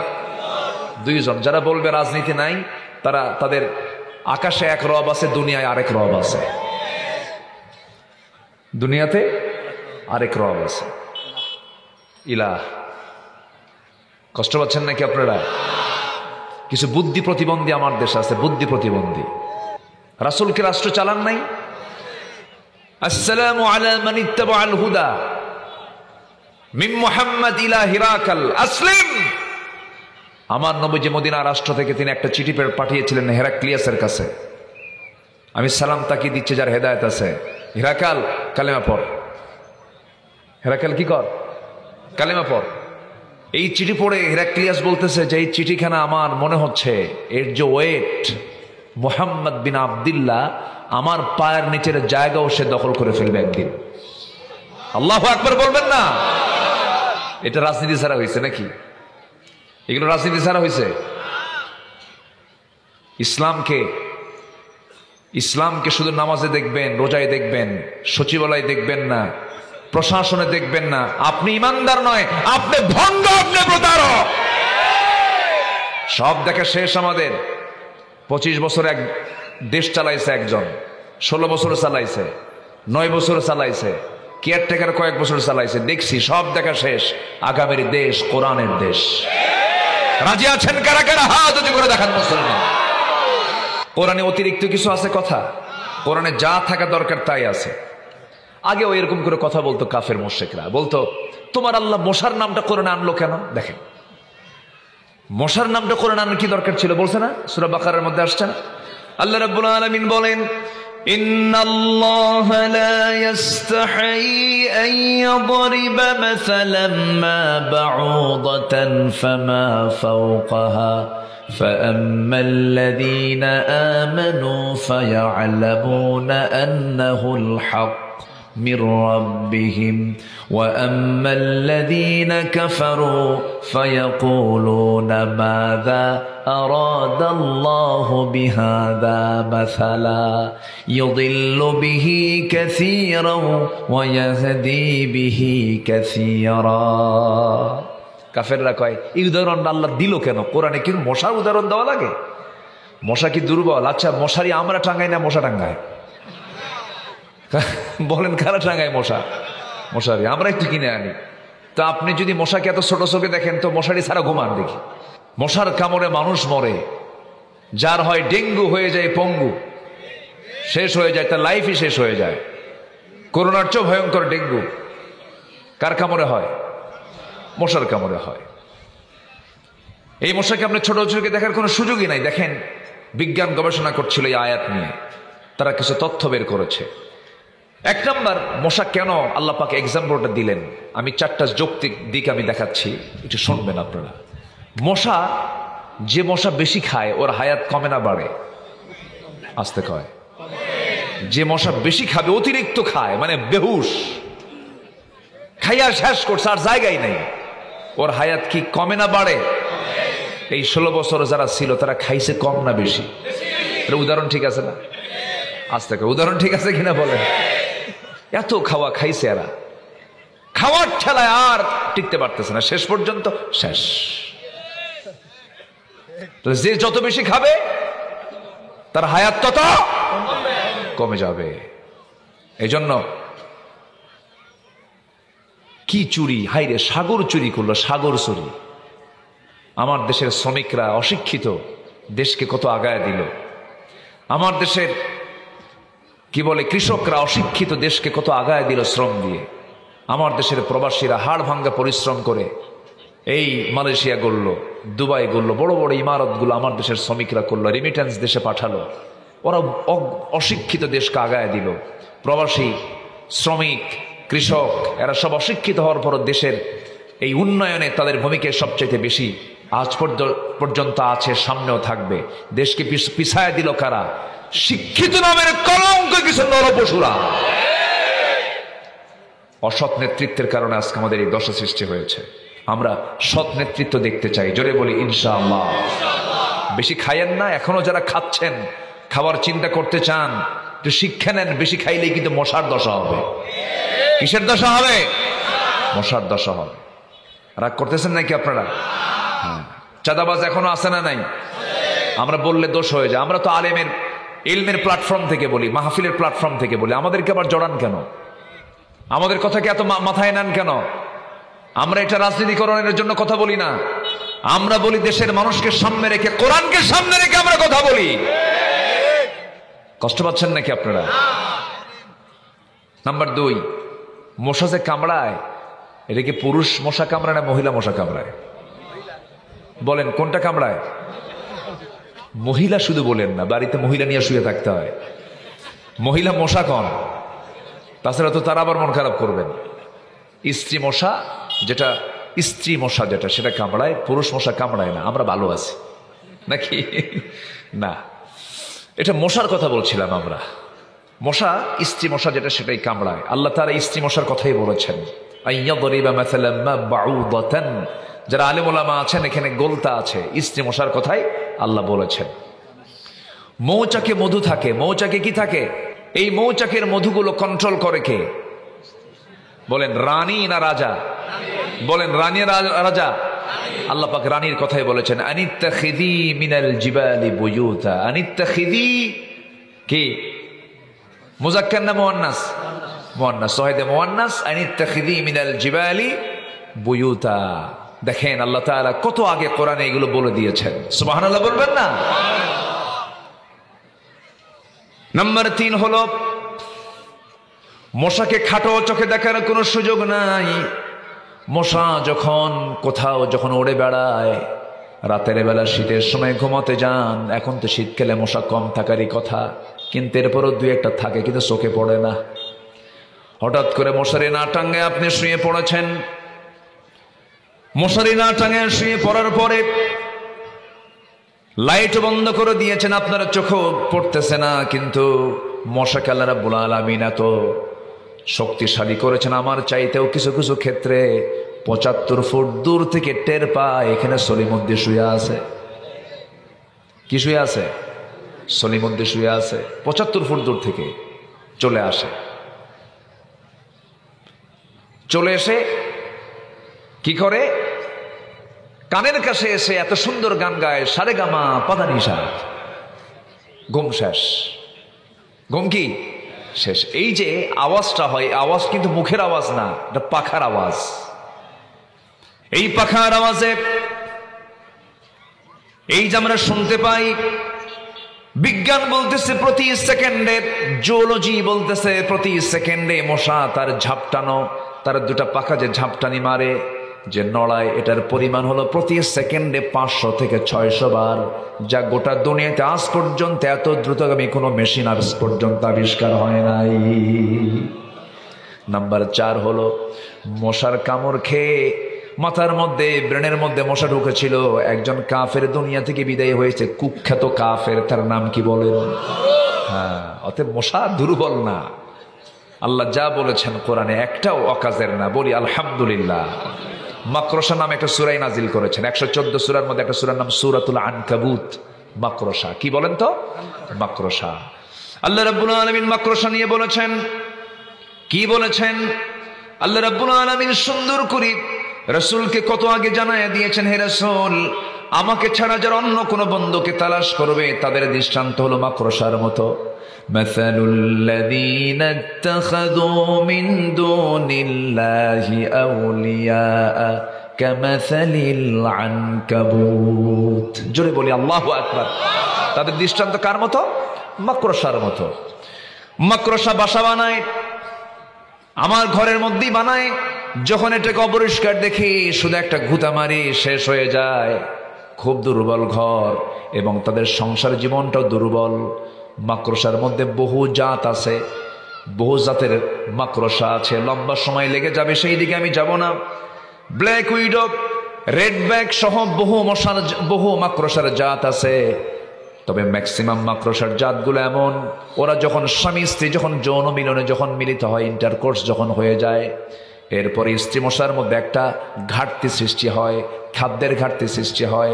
দুইজন। যারা বলবে রাজনীতি নাই, তাদের আকাশে এক রব আছে, দুনিয়ায় আরেক রব আছে। দুনিয়াতে আরেক রব আছে, ইলাহ। কষ্ট পাচ্ছেন নাকি আপনারা? কিছু বুদ্ধি প্রতিবন্ধী আমার দেশে আছে, বুদ্ধি প্রতিবন্ধী। রাসূলকে রাষ্ট্র চালান নাই। আসসালামু আলা মান ইত্তাবাআল হুদা মিন মুহাম্মদ ইলা হিরাকাল আসলিম। আমার নবী যে মদিনা রাষ্ট্র থেকে তিনি একটা চিঠি পাঠিয়েছিলেন হেরাক্লিয়াসের কাছে। আমি সালাম তাকিয়ে দিচ্ছি যার হেদায়েত আছে। হিরাকাল কালেমা পড়। হেরাকাল কি কর? কালেমা পড়। এই চিঠি পড়ে হেরাক্লিয়াস বলতেছে যে এই চিঠিখানা আমার মনে হচ্ছে এর যে ওয়েট, মুহাম্মদ বিন আব্দুল্লাহ আমার পায়ের নিচের জায়গাও সে দখল করে ফেলবে একদিন। আল্লাহু আকবার বলবেন না? এটা রাজনীতি ছাড়া হয়েছে নাকি? এগুলো রাজনীতি ছাড়া হয়েছে? ইসলামকে শুধু নামাজে দেখবেন, রোজায় দেখবেন, সচিবালয় দেখবেন না, প্রশাসনে দেখবেন না। আপনি ইমানদার নয়, আপনি ভণ্ড, আপনি প্রতারক। সব দেখা শেষ আমাদের। 25 বছর এক দেশ চালাইছে একজন, 16 বছর চালাইছে, 9 বছর চালাইছে, কেয়ারটেকার কয়েক বছর চালাইছে। দেখছি সব দেখা শেষ। আগামীর দেশ কোরআনের দেশ। রাজি আছেন কারা কারা? হাত উঁচু করে দেখান মুসলমান। কোরআনে অতিরিক্ত কিছু আছে কথা? কোরআনে যা থাকা দরকার তাই আছে। আগে ওই এরকম করে কথা বলতো কাফের মুশরিকরা, বলতো তোমার আল্লাহ মশার নামটা কোরআনে আনলো কেন? দেখেন মশার নামটা কোরআনে আনার কি দরকার ছিল? বলছে না, সূরা বাকারার মধ্যে আসছে না? আল্লাহ রাব্বুল আলামিন বলেন ইন্নাল্লাহা লা ইস্তাহি আন ইয়াদরিবা মাসালাম মা বাউদাতান ফামা ফাওকাহা فأما الذين آمنوا فيعلمون أنه الحق من ربهم وأما الذين كفروا فيقولون ماذا أراد الله بهذا مثلا يضل به كثيرا ويهدي به كثيرا। কাফেররা কয় এই উদাহরণ আল্লাহ দিল কেন? কোরআনে কি মশার উদাহরণ দেওয়া লাগে? মশা কি দুর্বল? আচ্ছা মশারি আমরা টাঙ্গাই না মশা টাঙ্গায়? বলেন কারা টাঙ্গায় মশা? মশারি আমরা একটু কিনে আনি। তো আপনি যদি মশাকে এত ছোট চোখে দেখেন তো মশারি ছাড়া ঘুমান দেখি। মশার কামড়ে মানুষ মরে, যার হয় ডেঙ্গু হয়ে যায় পঙ্গু, শেষ হয়ে যায়, তার লাইফই শেষ হয়ে যায়। করোনার চেয়ে ভয়ঙ্কর ডেঙ্গু কার কামড়ে হয়? মশার কামড়ে হয়। এই মশাকে আপনি ছোট চোখে দেখার কোনো সুযোগই নাই। দেখেন বিজ্ঞান গবেষণা করছিল এই আয়াত নিয়ে, তারা কিছু তথ্য বের করেছে। এক নাম্বার, মশা কেন আল্লাহ পাক এক্সাম্পলটা দিলেন, আমি 4টা যৌক্তিক দিক আমি দেখাচ্ছি, একটু শুনবেন আপনারা। মশা, যে মশা বেশি খায় ওর হায়াত কমে না বাড়ে? আসতে কয়। যে মশা বেশি খাবে, অতিরিক্ত খায়, মানে বেহুশ, খাইয়া শেষ করছে আর জায়গায় নেই, ওর হায়াত কি কমে না বাড়ে? এই 16 বছর যারা ছিল তারা খাইছে কম না বেশি? উদাহরণ ঠিক আছে না? আস্তে করে উদাহরণ ঠিক আছে কিনা বলেন? এত খাওয়া খাইছে এরা, খাওয়ার ঠেলায় আর টিকতে পারতেছে না, শেষ পর্যন্ত শেষ। যে যত বেশি খাবে তার হায়াত তত কমে যাবে। এই জন্য কি চুরি, হাইরে সাগর চুরি করলো, সাগর চুরি। আমার দেশের শ্রমিকরা অশিক্ষিত দেশকে কত আগায় দিল। আমার দেশের কি বলে কৃষকরা অশিক্ষিত দেশকে কত আগায় দিল শ্রম দিয়ে। আমার দেশের প্রবাসীরা হাড় ভাঙ্গা পরিশ্রম করে এই মালয়েশিয়া গড়ল, দুবাই গড়ল, বড় বড় ইমারতগুলো আমার দেশের শ্রমিকরা করলো, রেমিটেন্স দেশে পাঠালো। ওরা অশিক্ষিত দেশকে আগায় দিল। প্রবাসী শ্রমিক কৃষক এরা সব অশিক্ষিত হওয়ার পর দেশের এই উন্নয়নে তাদের ভূমিকা সবচাইতে বেশি আজ পর্যন্ত আছে, সামনেও থাকবে। দেশকে পিছায় দিল কারা? শিক্ষিত নামের কলঙ্ক কিছু নরপশুরা। অসৎ নেতৃত্বের কারণে আজকে আমাদের এই দশা সৃষ্টি হয়েছে। আমরা সৎ নেতৃত্ব দেখতে চাই, জোরে বলি ইনশাআল্লাহ। বেশি খাইয়েন না, এখনো যারা খাচ্ছেন, খাবার চিন্তা করতে চান, একটু শিক্ষা নেন। বেশি খাইলেই কিন্তু মশার দশা হবে। কিসের দশা হবে? মশার দশা হবে। রাগ করতেছেন নাকি আপনারা? হ্যাঁ, চাঁদাবাজ এখনো আছে না নাই? আমরা বললে দোষ হয়ে যায়। আমরা তো আলেমের ইলমের প্ল্যাটফর্ম থেকে বলি, মাহফিলের প্ল্যাটফর্ম থেকে বলি, আমাদেরকে আবার জড়ান কেন? আমাদের কথাকে এত মাথায় নেন কেন? আমরা এটা রাজনীতিকরণের জন্য কথা বলি না, আমরা বলি দেশের মানুষকে সামনে রেখে, কোরআনকে সামনে রেখে আমরা কথা বলি। কষ্ট পাচ্ছেন নাকি আপনারা? নাম্বার 2, মশা যে কামড়ায়, এটা কি পুরুষ মশা কামড়ায় না মহিলা মশা কামড়ায়? বলেন কোনটা কামড়ায়? মহিলা শুধু বলেন না, বাড়িতে মহিলা নিয়ে শুয়ে থাকতে হয়। মহিলা মশা কন, তাছাড়া তো তারা আবার মন খারাপ করবেন। স্ত্রী মশা যেটা, স্ত্রী মশা যেটা, সেটা কামড়ায়, পুরুষ মশা কামড়ায় না। আমরা ভালো আছি নাকি? না, এটা মশার কথা বলছিলাম আমরা। মশা, স্ত্রী মশা যেটা, সেটাই কামড়ায়। আল্লাহ তাআলা স্ত্রী মশার কথাই বলেছেন। যারা আলেম ওলামা আছেন এখানে গোলতা আছে, স্ত্রী মশার কথাই আল্লাহ বলেছেন। মৌচাকে মধু থাকে, মৌচাকে কি থাকে? এই মৌচাকের মধুগুলো কন্ট্রোল করে কে? বলেন রানী না রাজা? বলেন রানী রাজা? আল্লাহ পাক রানীর কথাই বলেছেন, আনিত্তাখিদি মিনাল জিবালি বুয়ুতা। আনিত্তাখিদি কি মুযাক্কার না মুয়ান্নাস? মুয়ান্নাস, সহিদে মুয়ান্নাস। আনিত্তাখিদি মিনাল জিবালি বুয়ুতা। দেখেন আল্লাহ তাআলা কত আগে কোরআনে এগুলো বলে দিয়েছেন। সুবহানাল্লাহ বলবেন না? নাম্বার 3 হলো মশাকে খাটো চোখে দেখার কোনো সুযোগ নাই। মশা যখন উড়ে বেড়ায়, রাতের বেলা শীতের সময় ঘুমাতে যান, এখন তো শীতকালে মশা কম থাকারই কথা, কিন্তু এরপরও 2-1টা থাকে, কিন্তু চোখে পড়ে না। হঠাৎ করে মশারি না টাঙ্গে আপনি শুয়ে পড়েছেন, মশারি না টাঙ্গে শুয়ে পড়ার পরে লাইট বন্ধ করে দিয়েছেন, আপনার চোখও পড়তেছে না, কিন্তু মশাকে আল্লাহ রাব্বুল আলামিন এত শক্তিশালী করেছেন, আমার চাইতেও কিছু কিছু ক্ষেত্রে 75 ফুট দূর থেকে টের পায় এখানে সলিমুদ্দিন শুয়ে আছে। কি শুয়ে আছে? সলিমুদ্দিন শুয়ে আছে। 75 ফুট দূর থেকে চলে আসে, চলে এসে কি করে? কানের কাছে এসে এত সুন্দর গান গায়, সারেগামা পাদানিসা। ঘুম শেষ। ঘুম কি শেষ? এই যে আওয়াজটা হয়, আওয়াজ কিন্তু মুখের আওয়াজ না, এটা পাখার আওয়াজ। এই পাখার আওয়াজে এই যে আমরা শুনতে পাই, বিজ্ঞান বলতেছে প্রতি সেকেন্ডে, জিওলজি বলতেছে প্রতি সেকেন্ডে মশা তার ঝাপটানো, তার 2টা পাখা যে ঝাপটানি মারে, যে নড়ায়, এটার পরিমাণ হলো প্রতি সেকেন্ডে 500 থেকে 600 বার, যা গোটা দুনিয়াতে আজ পর্যন্ত এত দ্রুতগামী কোনো মেশিন আজ পর্যন্ত আবিষ্কার হয় নাই। নাম্বার 4 হলো মশার কামড় খেয়ে মাথার মধ্যে, ব্রেনের মধ্যে মশা ঢুকেছিল। একজন কাফের দুনিয়া থেকে বিদায় হয়েছে, কুখ্যাত কাফের, তার নাম কি বলেন? হ্যাঁ, অতএব মশা দুর্বল না। আল্লাহ যা বলেছেন কোরআনে একটাও অকাজের না, বলি আলহামদুলিল্লাহ। মাকড়সা নামে একটা সূরা নাজিল করেছেন, 114 সূরার মধ্যে একটা সূরার নাম সূরাতুল আনকাবুত। মাকড়সা কি বলেন তো? মাকড়সা। আল্লাহ রাব্বুল আলামিন মাকড়সা নিয়ে বলেছেন, কি বলেছেন? আল্লাহ রাব্বুল আলামিন সুন্দর করে রাসূলকে কত আগে জানায়া দিয়েছেন, হে রাসূল, আমাকে ছাড়া যারা অন্য কোন বন্ধুকে তালাশ করবে তাদের দৃষ্টান্ত হলো মাকড়সার মতো। মাসালুল লাযীনা ইত্তাখাযু মিন দুনিল্লাহি আউলিয়া কামাসালিল আনকাবুত। জোরে বলি আল্লাহু আকবার। তাদের দৃষ্টান্ত কার মতো? মাকড়সার মতো। মাকড়সা বাসা বানায়, আমার ঘরের মধ্যেই বানায়, যখন এটাকে অপরিষ্কার দেখি শুধু একটা ঘুতা মারি শেষ হয়ে যায়। খুব দুর্বল ঘর এবং তাদের সংসার জীবনটাও দুর্বল। মাকড়সার মধ্যে বহু জাত আছে, বহু জাতের মাকড়সা আছে। লম্বা সময় লেগে যাবে, সেই দিকে আমি যাব না। ব্ল্যাক উইডো, রেড ব্যাক সহ বহু মাকড়সার জাত আছে। তবে ম্যাক্সিমাম মাকড়সার জাতগুলো এমন, ওরা যখন স্বামী স্ত্রী যখন যৌন মিলনে যখন মিলিত হয়, ইন্টারকোর্স যখন হয়ে যায়, এরপরে স্ত্রী মশার মধ্যে একটা ঘাটতি সৃষ্টি হয়, খাদ্যের ঘাটতি সৃষ্টি হয়,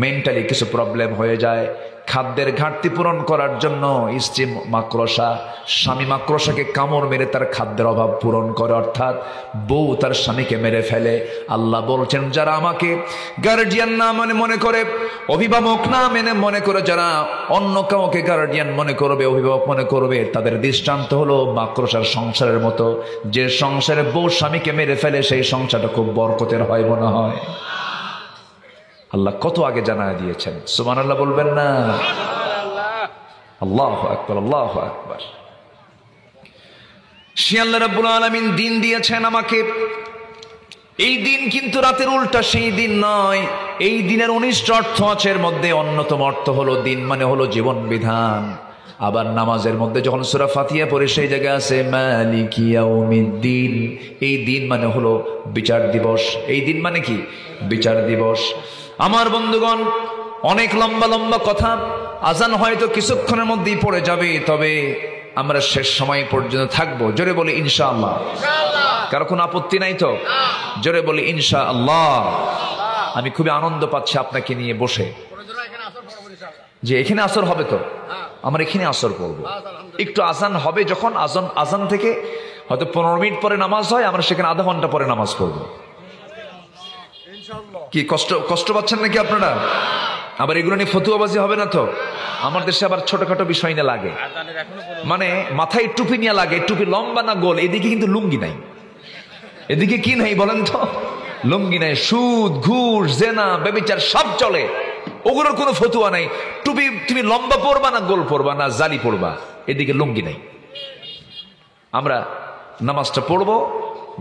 মেন্টালি কিছু প্রবলেম হয়ে যায়। খাদ্যের ঘাটতি পূরণ করার জন্য স্ত্রী মাকড়সা স্বামী মাকড়সাকে কামড় মেরে তার খাদ্যের অভাব পূরণ করে, অর্থাৎ বউ তার স্বামীকে মেরে ফেলে। আল্লাহ বলছেন, যারা আমাকে গার্ডিয়ান না মনে করে, অভিভাবক না মনে করে, যারা অন্য কাউকে গার্ডিয়ান মনে করবে, অভিভাবক মনে করবে, তাদের দৃষ্টান্ত হলো মাকড়সার সংসারের মতো। যে সংসারে বউ স্বামীকে মেরে ফেলে সেই সংসারটা খুব বরকতের হয় মনে হয়। আল্লাহ কত আগে জানায় দিয়েছেন, সুবহানাল্লাহ বলবেন না? আল্লাহু আকবার, আল্লাহু আকবার। সে আল্লাহ রাব্বুল আলামিন দিন দিয়েছেন আমাকে। এই দিন কিন্তু রাতের উল্টা সেই দিন নয়। এই দিনের 19টা অর্থ আছে, এর মধ্যে অন্যতম অর্থ হলো দিন মানে হলো জীবন বিধান। আবার নামাজের মধ্যে যখন সূরা ফাতিহা পড়ে সেই জায়গায় আছে মালিকি ইয়াউমিদ্দিন। এই দিন মানে হলো বিচার দিবস। এই দিন মানে কি? বিচার দিবস। আমার বন্ধুগণ, অনেক লম্বা লম্বা কথা, আজান হয়তো কিছুক্ষণের মধ্যেই পড়ে যাবে, তবে আমরা শেষ সময় পর্যন্ত থাকবো। জোরে বলি ইনশাআল্লাহ। কারো কোনো আপত্তি নাই তো? জোরে বলি ইনশাআল্লাহ। আমি খুবই আনন্দ পাচ্ছি আপনাকে নিয়ে বসে, যে এখানে আসর হবে তো আমরা এখানে আসর পড়বো। একটু আজান হবে যখন, আজান থেকে হয়তো 15 মিনিট পরে নামাজ হয়, আমরা সেখানে আধা ঘন্টা পরে নামাজ পড়বো। কি কষ্ট পাচ্ছেন নাকি আপনারা? আবার এগুলো নিয়ে ফতুয়াবাজি হবে না তো? আমার দেশে আবার ছোটখাটো বিষয় নিয়ে লাগে, মানে মাথায় টুপি নিয়ে লাগে, টুপি লম্বা না গোল। এদিকে কিন্তু লুঙ্গি নাই। এদিকে কি নাই বলেন তো? লুঙ্গি নাই। সুদ, ঘুষ, জেনা, ব্যভিচার সব চলে, ওগুলোর কোনো ফতুয়া নাই। টুপি তুমি লম্বা পরবা না গোল পরবা না জালি পরবা, এদিকে লুঙ্গি নাই। আমরা নামাজটা পড়বো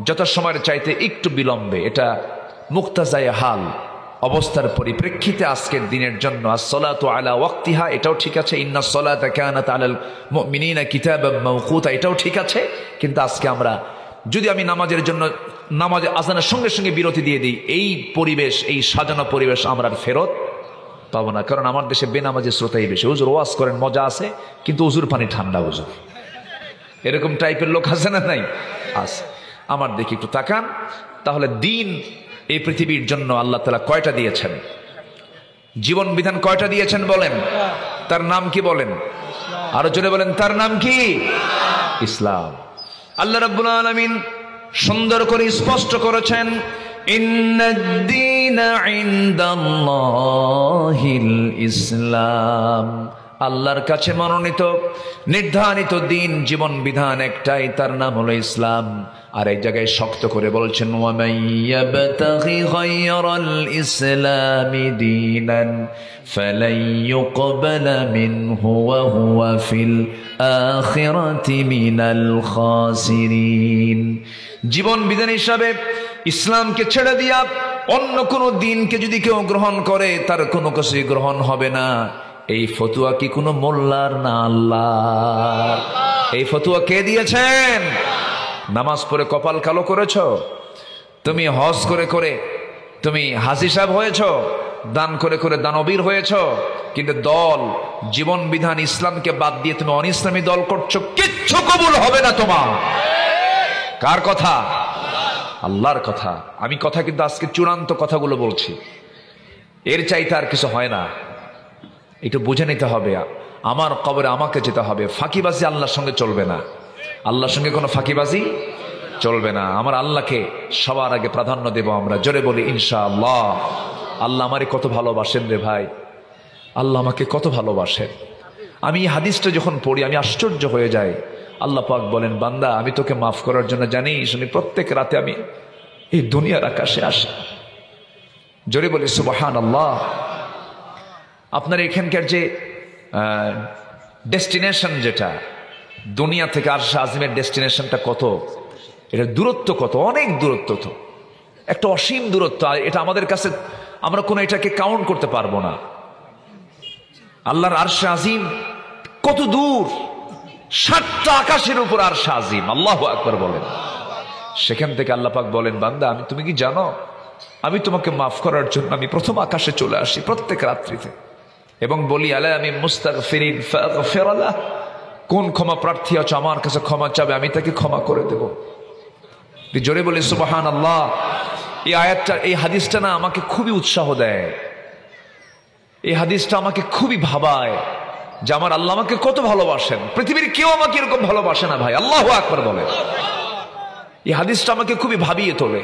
যথাসময়ের চাইতে একটু বিলম্বে। এটা মুক্তাজায়ে হাল, অবস্থার পরিপ্রেক্ষিতে আজকের দিনের জন্য আসসালাতু আলা ওয়াক্তিহা, এটাও ঠিক আছে। ইন্নাস সালাতা কানাত আলাল মুমিনিনা কিতাবাম মাওকুতা, এটাও ঠিক আছে। কিন্তু আজকে আমরা যদি আমি নামাজের জন্য নামাজে আজানের সঙ্গে সঙ্গে বিরতি দিয়ে দিই, এই পরিবেশ, এই সাজানো পরিবেশ আমরা আর ফেরত পাবো না। কারণ আমার দেশে বেনামাজি শ্রোতাই বেশি। হুজুর ওয়াজ করেন, মজা আছে, কিন্তু উজুর পানি ঠান্ডা হুজুর, এরকম টাইপের লোক আছে না? নাই, আছে। আমার দিকে একটু তাকান। তাহলে দিন এই পৃথিবীর জন্য আল্লাহ তাআলা কয়টা দিয়েছেন? জীবন বিধান কয়টা দিয়েছেন বলেন? তার নাম কি বলেন? আরো জোরে বলেন, তার নাম কি? ইসলাম। আল্লাহ রাব্বুল আলামিন সুন্দর করে স্পষ্ট করেছেন, ইন্নাদ-দীনা ইনদাল্লাহিল ইসলাম। আল্লাহর কাছে মনোনীত নির্ধারিত দিন, জীবন বিধান একটাই, তার নাম হলো ইসলাম। আর এই জায়গায় শক্ত করে বলছেন, ওয়া মাইয়াবতাগি গায়রাল ইসলামি দীনান ফালাই ইউকবালা মিনহু ওয়া হুয়া ফিল আখিরাতি মিনাল খাসিরিন। জীবন বিধান হিসাবে ইসলামকে ছেড়ে দিয়া অন্য কোনো দিনকে যদি কেউ গ্রহণ করে, তার কোনো কিছুই গ্রহণ হবে না। এই ফতুয়া কি কোনো মোল্লার না আল্লাহর? এই ফতুয়া কে দিয়েছেন? নামাজ পড়ে কপাল কালো করেছো তুমি, হজ করে করে তুমি হাজী সাহেব হয়েছো, দান করে করে দানবীর হয়েছো, কিন্তু দল জীবন বিধান ইসলামকে বাদ দিয়ে তুমি অনিসলামী দল করছো, কিচ্ছু কবুল হবে না তোমার। কার কথা? আল্লাহর কথা। আমি কথা কিন্তু আজকে চূড়ান্ত কথাগুলো বলছি, এর চাইতে আর কিছু হয় না। একটু বুঝে নিতে হবে। আমার কবরে আমাকে যেতে হবে। ফাঁকিবাজি আল্লাহর সঙ্গে চলবে না, আল্লাহর সঙ্গে কোনো ফাঁকিবাজি চলবে না। আমার আল্লাহকে সবার আগে প্রাধান্য দেব আমরা। জোরে বলি ইনশাআল্লাহ। আল্লাহ আমারে কত ভালোবাসেন রে ভাই, আল্লাহ আমাকে কত ভালোবাসেন। আমি এই হাদিসটা যখন পড়ি আমি আশ্চর্য হয়ে যাই। আল্লাহ পাক বলেন, বান্দা আমি তোকে মাফ করার জন্য জানিস আমি প্রত্যেক রাতে আমি এই দুনিয়ার আকাশে আসি। জোরে বলি সুবহানাল্লাহ। আপনার এখানকার যে ডেস্টিনেশন, যেটা দুনিয়া থেকে আরশে আজিমের ডেস্টিনেশনটা কত, এটা দূরত্ব কত, অনেক দূরত্ব, তো একটা অসীম দূরত্ব। এটা আমাদের কাছে আমরা কোনো এটাকে কাউন্ট করতে পারবো না। আল্লাহর আরশে আজিম কত দূর, 7টা আকাশের উপর আরশে আজিম। আল্লাহু আকবার বলেন। সেখান থেকে আল্লাহ পাক বলেন, বান্দা তুমি কি জানো আমি তোমাকে মাফ করার জন্য আমি প্রথম আকাশে চলে আসি প্রত্যেক রাত্রিতে, এবং বলি আলা আমি মুস্তাগফিরিন ফাগফির লাহ, কোন ক্ষমা প্রার্থী আছে আমার কাছে ক্ষমা চাবে আমি তাকে ক্ষমা করে দেব। জোরে বলি সুবহানাল্লাহ। এই আয়াতটা, এই হাদিসটা না আমাকে খুবই উৎসাহ দেয়। এই হাদিসটা আমাকে খুবই ভাবায় যে আমার আল্লাহ আমাকে কত ভালোবাসেন। পৃথিবীর কেউ আমাকে এরকম ভালোবাসে না ভাই। আল্লাহু আকবার বলে। এই হাদিসটা আমাকে খুবই ভাবিয়ে তোলে।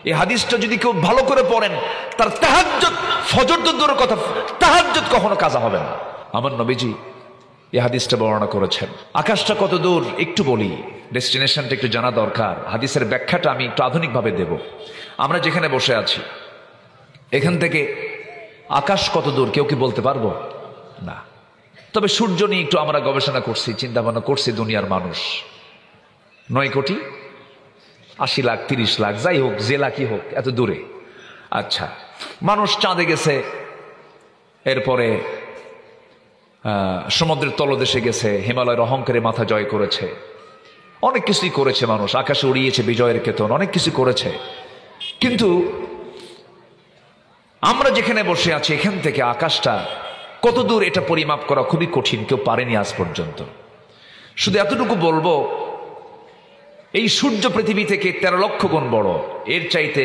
এই হাদিসটা যদি কেউ ভালো করে পড়েন, তার তাহাজ্জুদ, ফজর তো দূরের কথা, তাহাজ্জুদ কখনো কাজা হবে না। আমার নবীজি এই হাদিসটা বর্ণনা করেছেন। আকাশটা কত দূর একটু বলি, ডেস্টিনেশনটা একটু জানা দরকার। হাদিসের ব্যাখ্যাটা আমি একটু আধুনিকভাবে দেব। আমরা যেখানে বসে আছি এখান থেকে আকাশ কত দূর কেউ কি বলতে পারবো না। তবে সূর্য নিয়ে একটু আমরা গবেষণা করছি, চিন্তা ভাবনা করছি। দুনিয়ার মানুষ 9 কোটি 80 লাখ 30 লাখ, যাই হোক, যে লাখই হোক, এত দূরে। আচ্ছা, মানুষ চাঁদে গেছে, এরপরে সমুদ্রের তলদেশে গেছে, হিমালয়ের অহংকারে মাথা জয় করেছে, অনেক কিছুই করেছে মানুষ, আকাশে উড়িয়েছে বিজয়ের কেতন, অনেক কিছু করেছে। কিন্তু আমরা যেখানে বসে আছি এখান থেকে আকাশটা কত দূর এটা পরিমাপ করা খুবই কঠিন, কেউ পারেনি আজ পর্যন্ত। শুধু এতটুকু বলবো, এই সূর্য পৃথিবী থেকে 13 লক্ষ গুণ বড়। এর চাইতে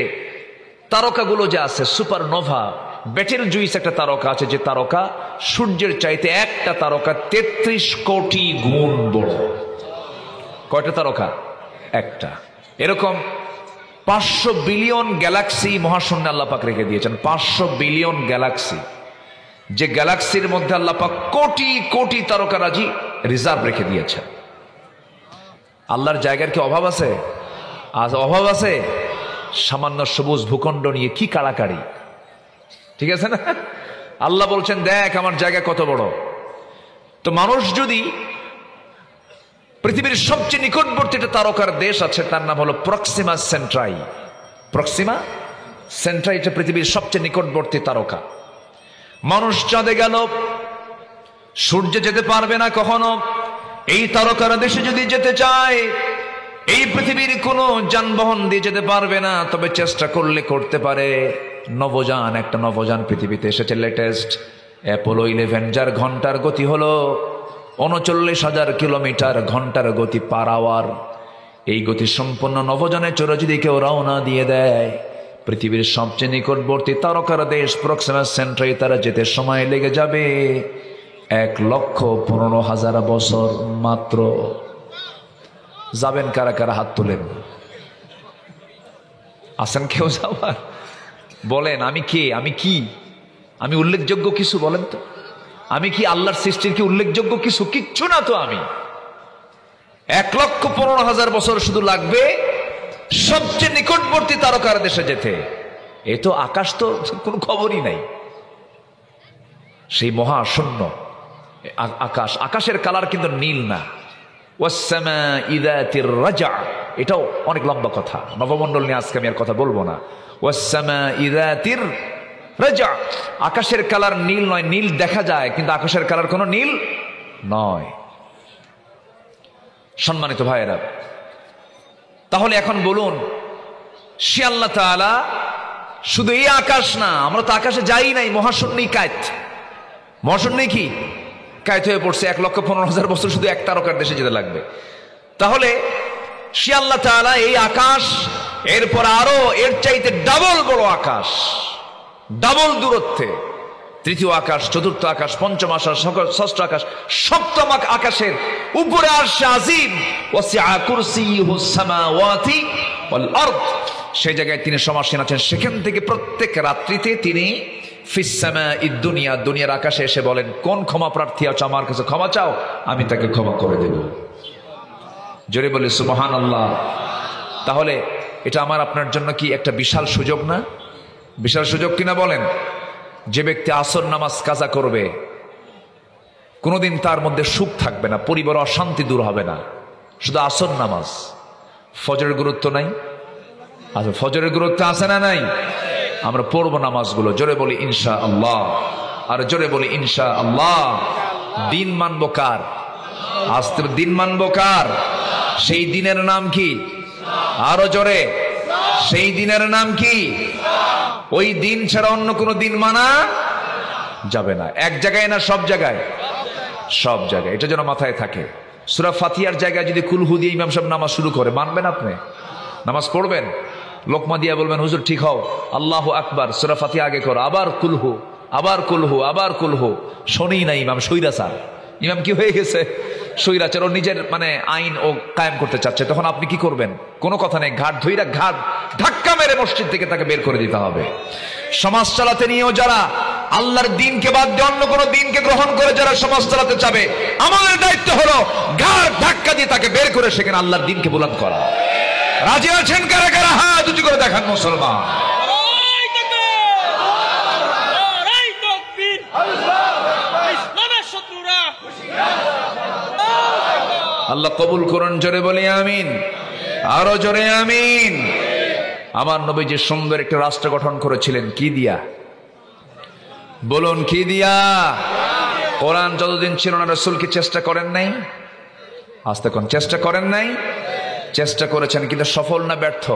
তারকাগুলো যে আছে, সুপারনোভা, বেটেল জুইস একটা তারকা আছে, যে তারকা সূর্যের চাইতে একটা তারকা 33 কোটি গুণ বড়। কয়টা তারকা? একটা। এরকম 500 বিলিয়ন গ্যালাক্সি মহাশূন্যে আল্লাহ পাক রেখে দিয়েছেন। 500 বিলিয়ন গ্যালাক্সি, যে গ্যালাক্সির মধ্যে আল্লাহ পাক কোটি কোটি তারকারাজি রিজার্ভ রেখে দিয়েছেন। আল্লাহর জায়গার কি অভাব আছে? আজ অভাব আছে? সামান্য সবুজ ভূখণ্ড নিয়ে কি কাড়াকাড়ি, ঠিক আছে না? আল্লাহ বলছেন, দেখ আমার জায়গা কত বড়। তো মানুষ যদি পৃথিবীর সবচেয়ে নিকটবর্তী একটা তারকার দেশ আছে, তার নাম হলো প্রক্সিমা সেন্ট্রাই। প্রক্সিমা সেন্ট্রাই এটা পৃথিবীর সবচেয়ে নিকটবর্তী তারকা। মানুষ চাঁদে গেল, সূর্যে যেতে পারবে না কখনো। এই তারকার দেশে যদি যেতে চায়, এই পৃথিবীর কোনো যানবাহন দিয়ে যেতে পারবে না, তবে চেষ্টা করলে করতে পারে। নভোযান, একটা নভোযান পৃথিবীতে এসেছে, লেটেস্ট অ্যাপোলো 11, যার ঘন্টার গতি হলো 39,000 কিলোমিটার, ঘন্টার গতি পার আওয়ার। এই গতি সম্পন্ন নভোযানে চড়ে যদি কেউ রওনা দিয়ে দেয়, পৃথিবীর সবচেয়ে নিকটবর্তী তারকার দেশ প্রক্সিমা সেন্ট্রাই তারা যেতে সময় লেগে যাবে 1,15,000 বছর মাত্র। যাবেন কারা কারা? হাত তোলেন। আসেন কেউ যাবার? বলেন আমি কে? আমি কি? আমি উল্লেখযোগ্য কিছু? বলেন তো, আমি কি আল্লাহর সৃষ্টির কি উল্লেখযোগ্য কিছু? কিচ্ছু না তো। আমি 1,15,000 বছর শুধু লাগবে সবচেয়ে নিকটবর্তী তারকার দেশে যেতে। এ তো আকাশ, তো কোনো খবরই নাই। সেই মহাশূন্য আকাশ, আকাশের কালার কিন্তু নীল না। ওয়াসসামা'i যাতির রাজা, এটাও অনেক লম্বা কথা, নবমণ্ডল নিয়ে আজকে আমি আর কথা বলবো না। ওয়াসসামা'i যাতির রাজা, আকাশের কালার নীল নয়, নীল দেখা যায় কিন্তু আকাশের কালার কোনো নীল নয়। সম্মানিত ভাইয়েরা, তাহলে এখন বলুন, সে আল্লাহ তাআলা শুধু এই আকাশ না, আমরা তো আকাশে যাই নাই, মহাশূন্যই কায়েত। মহাশূন্যই কি কায়েত হয়ে পড়ছে। 1,15,000 বছর শুধু এক তারকার দেশে যেতে লাগবে। তাহলে সে আল্লাহ তাআলা এই আকাশ, এরপর আরো এর চাইতে ডাবল বড় আকাশ, ডাবল দূরত্বে তৃতীয় আকাশ, চতুর্থ আকাশ, পঞ্চম আকাশ, ষষ্ঠ আকাশ, সপ্তম আকাশের উপরে আরশে আজিম, ওয়াসিআ কুরসিয়ুহুস সামাওয়াতি ওয়াল আরদ, সেই জায়গায় তিনি সমাসীন আছেন। সেখান থেকে প্রত্যেক রাত্রিতে তিনি ফিস সামাঈদ দুনিয়া, দুনিয়ার আকাশে এসে বলেন, কোন ক্ষমা প্রার্থী আছো আমার কাছে ক্ষমা চাও, আমি তাকে ক্ষমা করে দেব। জোরে বলে সুবহানাল্লাহ। তাহলে এটা আমার আপনার জন্য কি একটা বিশাল সুযোগ না? বিশাল সুযোগ কিনা বলেন? যে ব্যক্তি আসর নামাজ কাজা করবে, কোনোদিন তার মধ্যে সুখ থাকবে না, পরিবার অশান্তি দূর হবে না। শুধু আসর নামাজ, ফজরের গুরুত্ব নাই? আচ্ছা, ফজরের গুরুত্ব আছে না নাই? আমরা পড়বো নামাজগুলো, জোরে বলি ইনশাআল্লাহ। আর জোরে বলি ইনশাআল্লাহ। দিন মানবো কার? আস্তে দিন মানবো কার? সেই দিনের নাম কি? আরো জোরে, সেই দিনের নাম কি? ওই দিন ছাড়া অন্য কোনো দিন মানা যাবে না। এক জায়গায় না সব জায়গায়? সব জায়গায়। এটা যেন মাথায় থাকে। সূরা ফাতিহার জায়গায় যদি কুলহু দিয়ে ইমাম সাহেব নামাজ শুরু করে, মানবেন আপনি? নামাজ পড়বেন? লোকমা দিয়া বলবেন, হুজুর ঠিক হও, আল্লাহু আকবার, সূরা ফাতিহা আগে করো, আবার কুলহু, আবার কুলহু, আবার কুলহু। শোনেই না ইমাম, স্বৈরাচার। ইমাম কি হয়ে গেছে? স্বৈরাচার। ও নিজের মানে আইন ও কায়েম করতে চাচ্ছে। তখন আপনি কি করবেন? কোনো কথা নেই, ঘাট ধইরা ঘাট ধাক্কা মেরে মসজিদ থেকে তাকে বের করে দিতে হবে। সমাজ চালাতে নিয়েও যারা আল্লাহর দিনকে বাদ দিয়ে অন্য কোনো দিনকে গ্রহণ করে যারা সমাজ চালাতে চাবে, আমাদের দায়িত্ব হলো ঘাট ধাক্কা দিয়ে তাকে বের করে সেখানে আল্লাহর দিনকে বুলন্দ করা। রাজি আছেন কারা কারা? হাত উঁচু করে দেখান মুসলমান। আল্লাহ কবুল করুন, জোরে বলি আমিন, আরো জোরে আমিন। আমার নবী যে সুন্দর একটা রাষ্ট্র গঠন করেছিলেন, কি দিয়া বলুন? কি দিয়া? কোরআন যতদিন ছিল না, রাসূল কি চেষ্টা করেন নাই? আস্তে কোন চেষ্টা করেন নাই? চেষ্টা করেছেন, কিন্তু সফল না ব্যর্থ?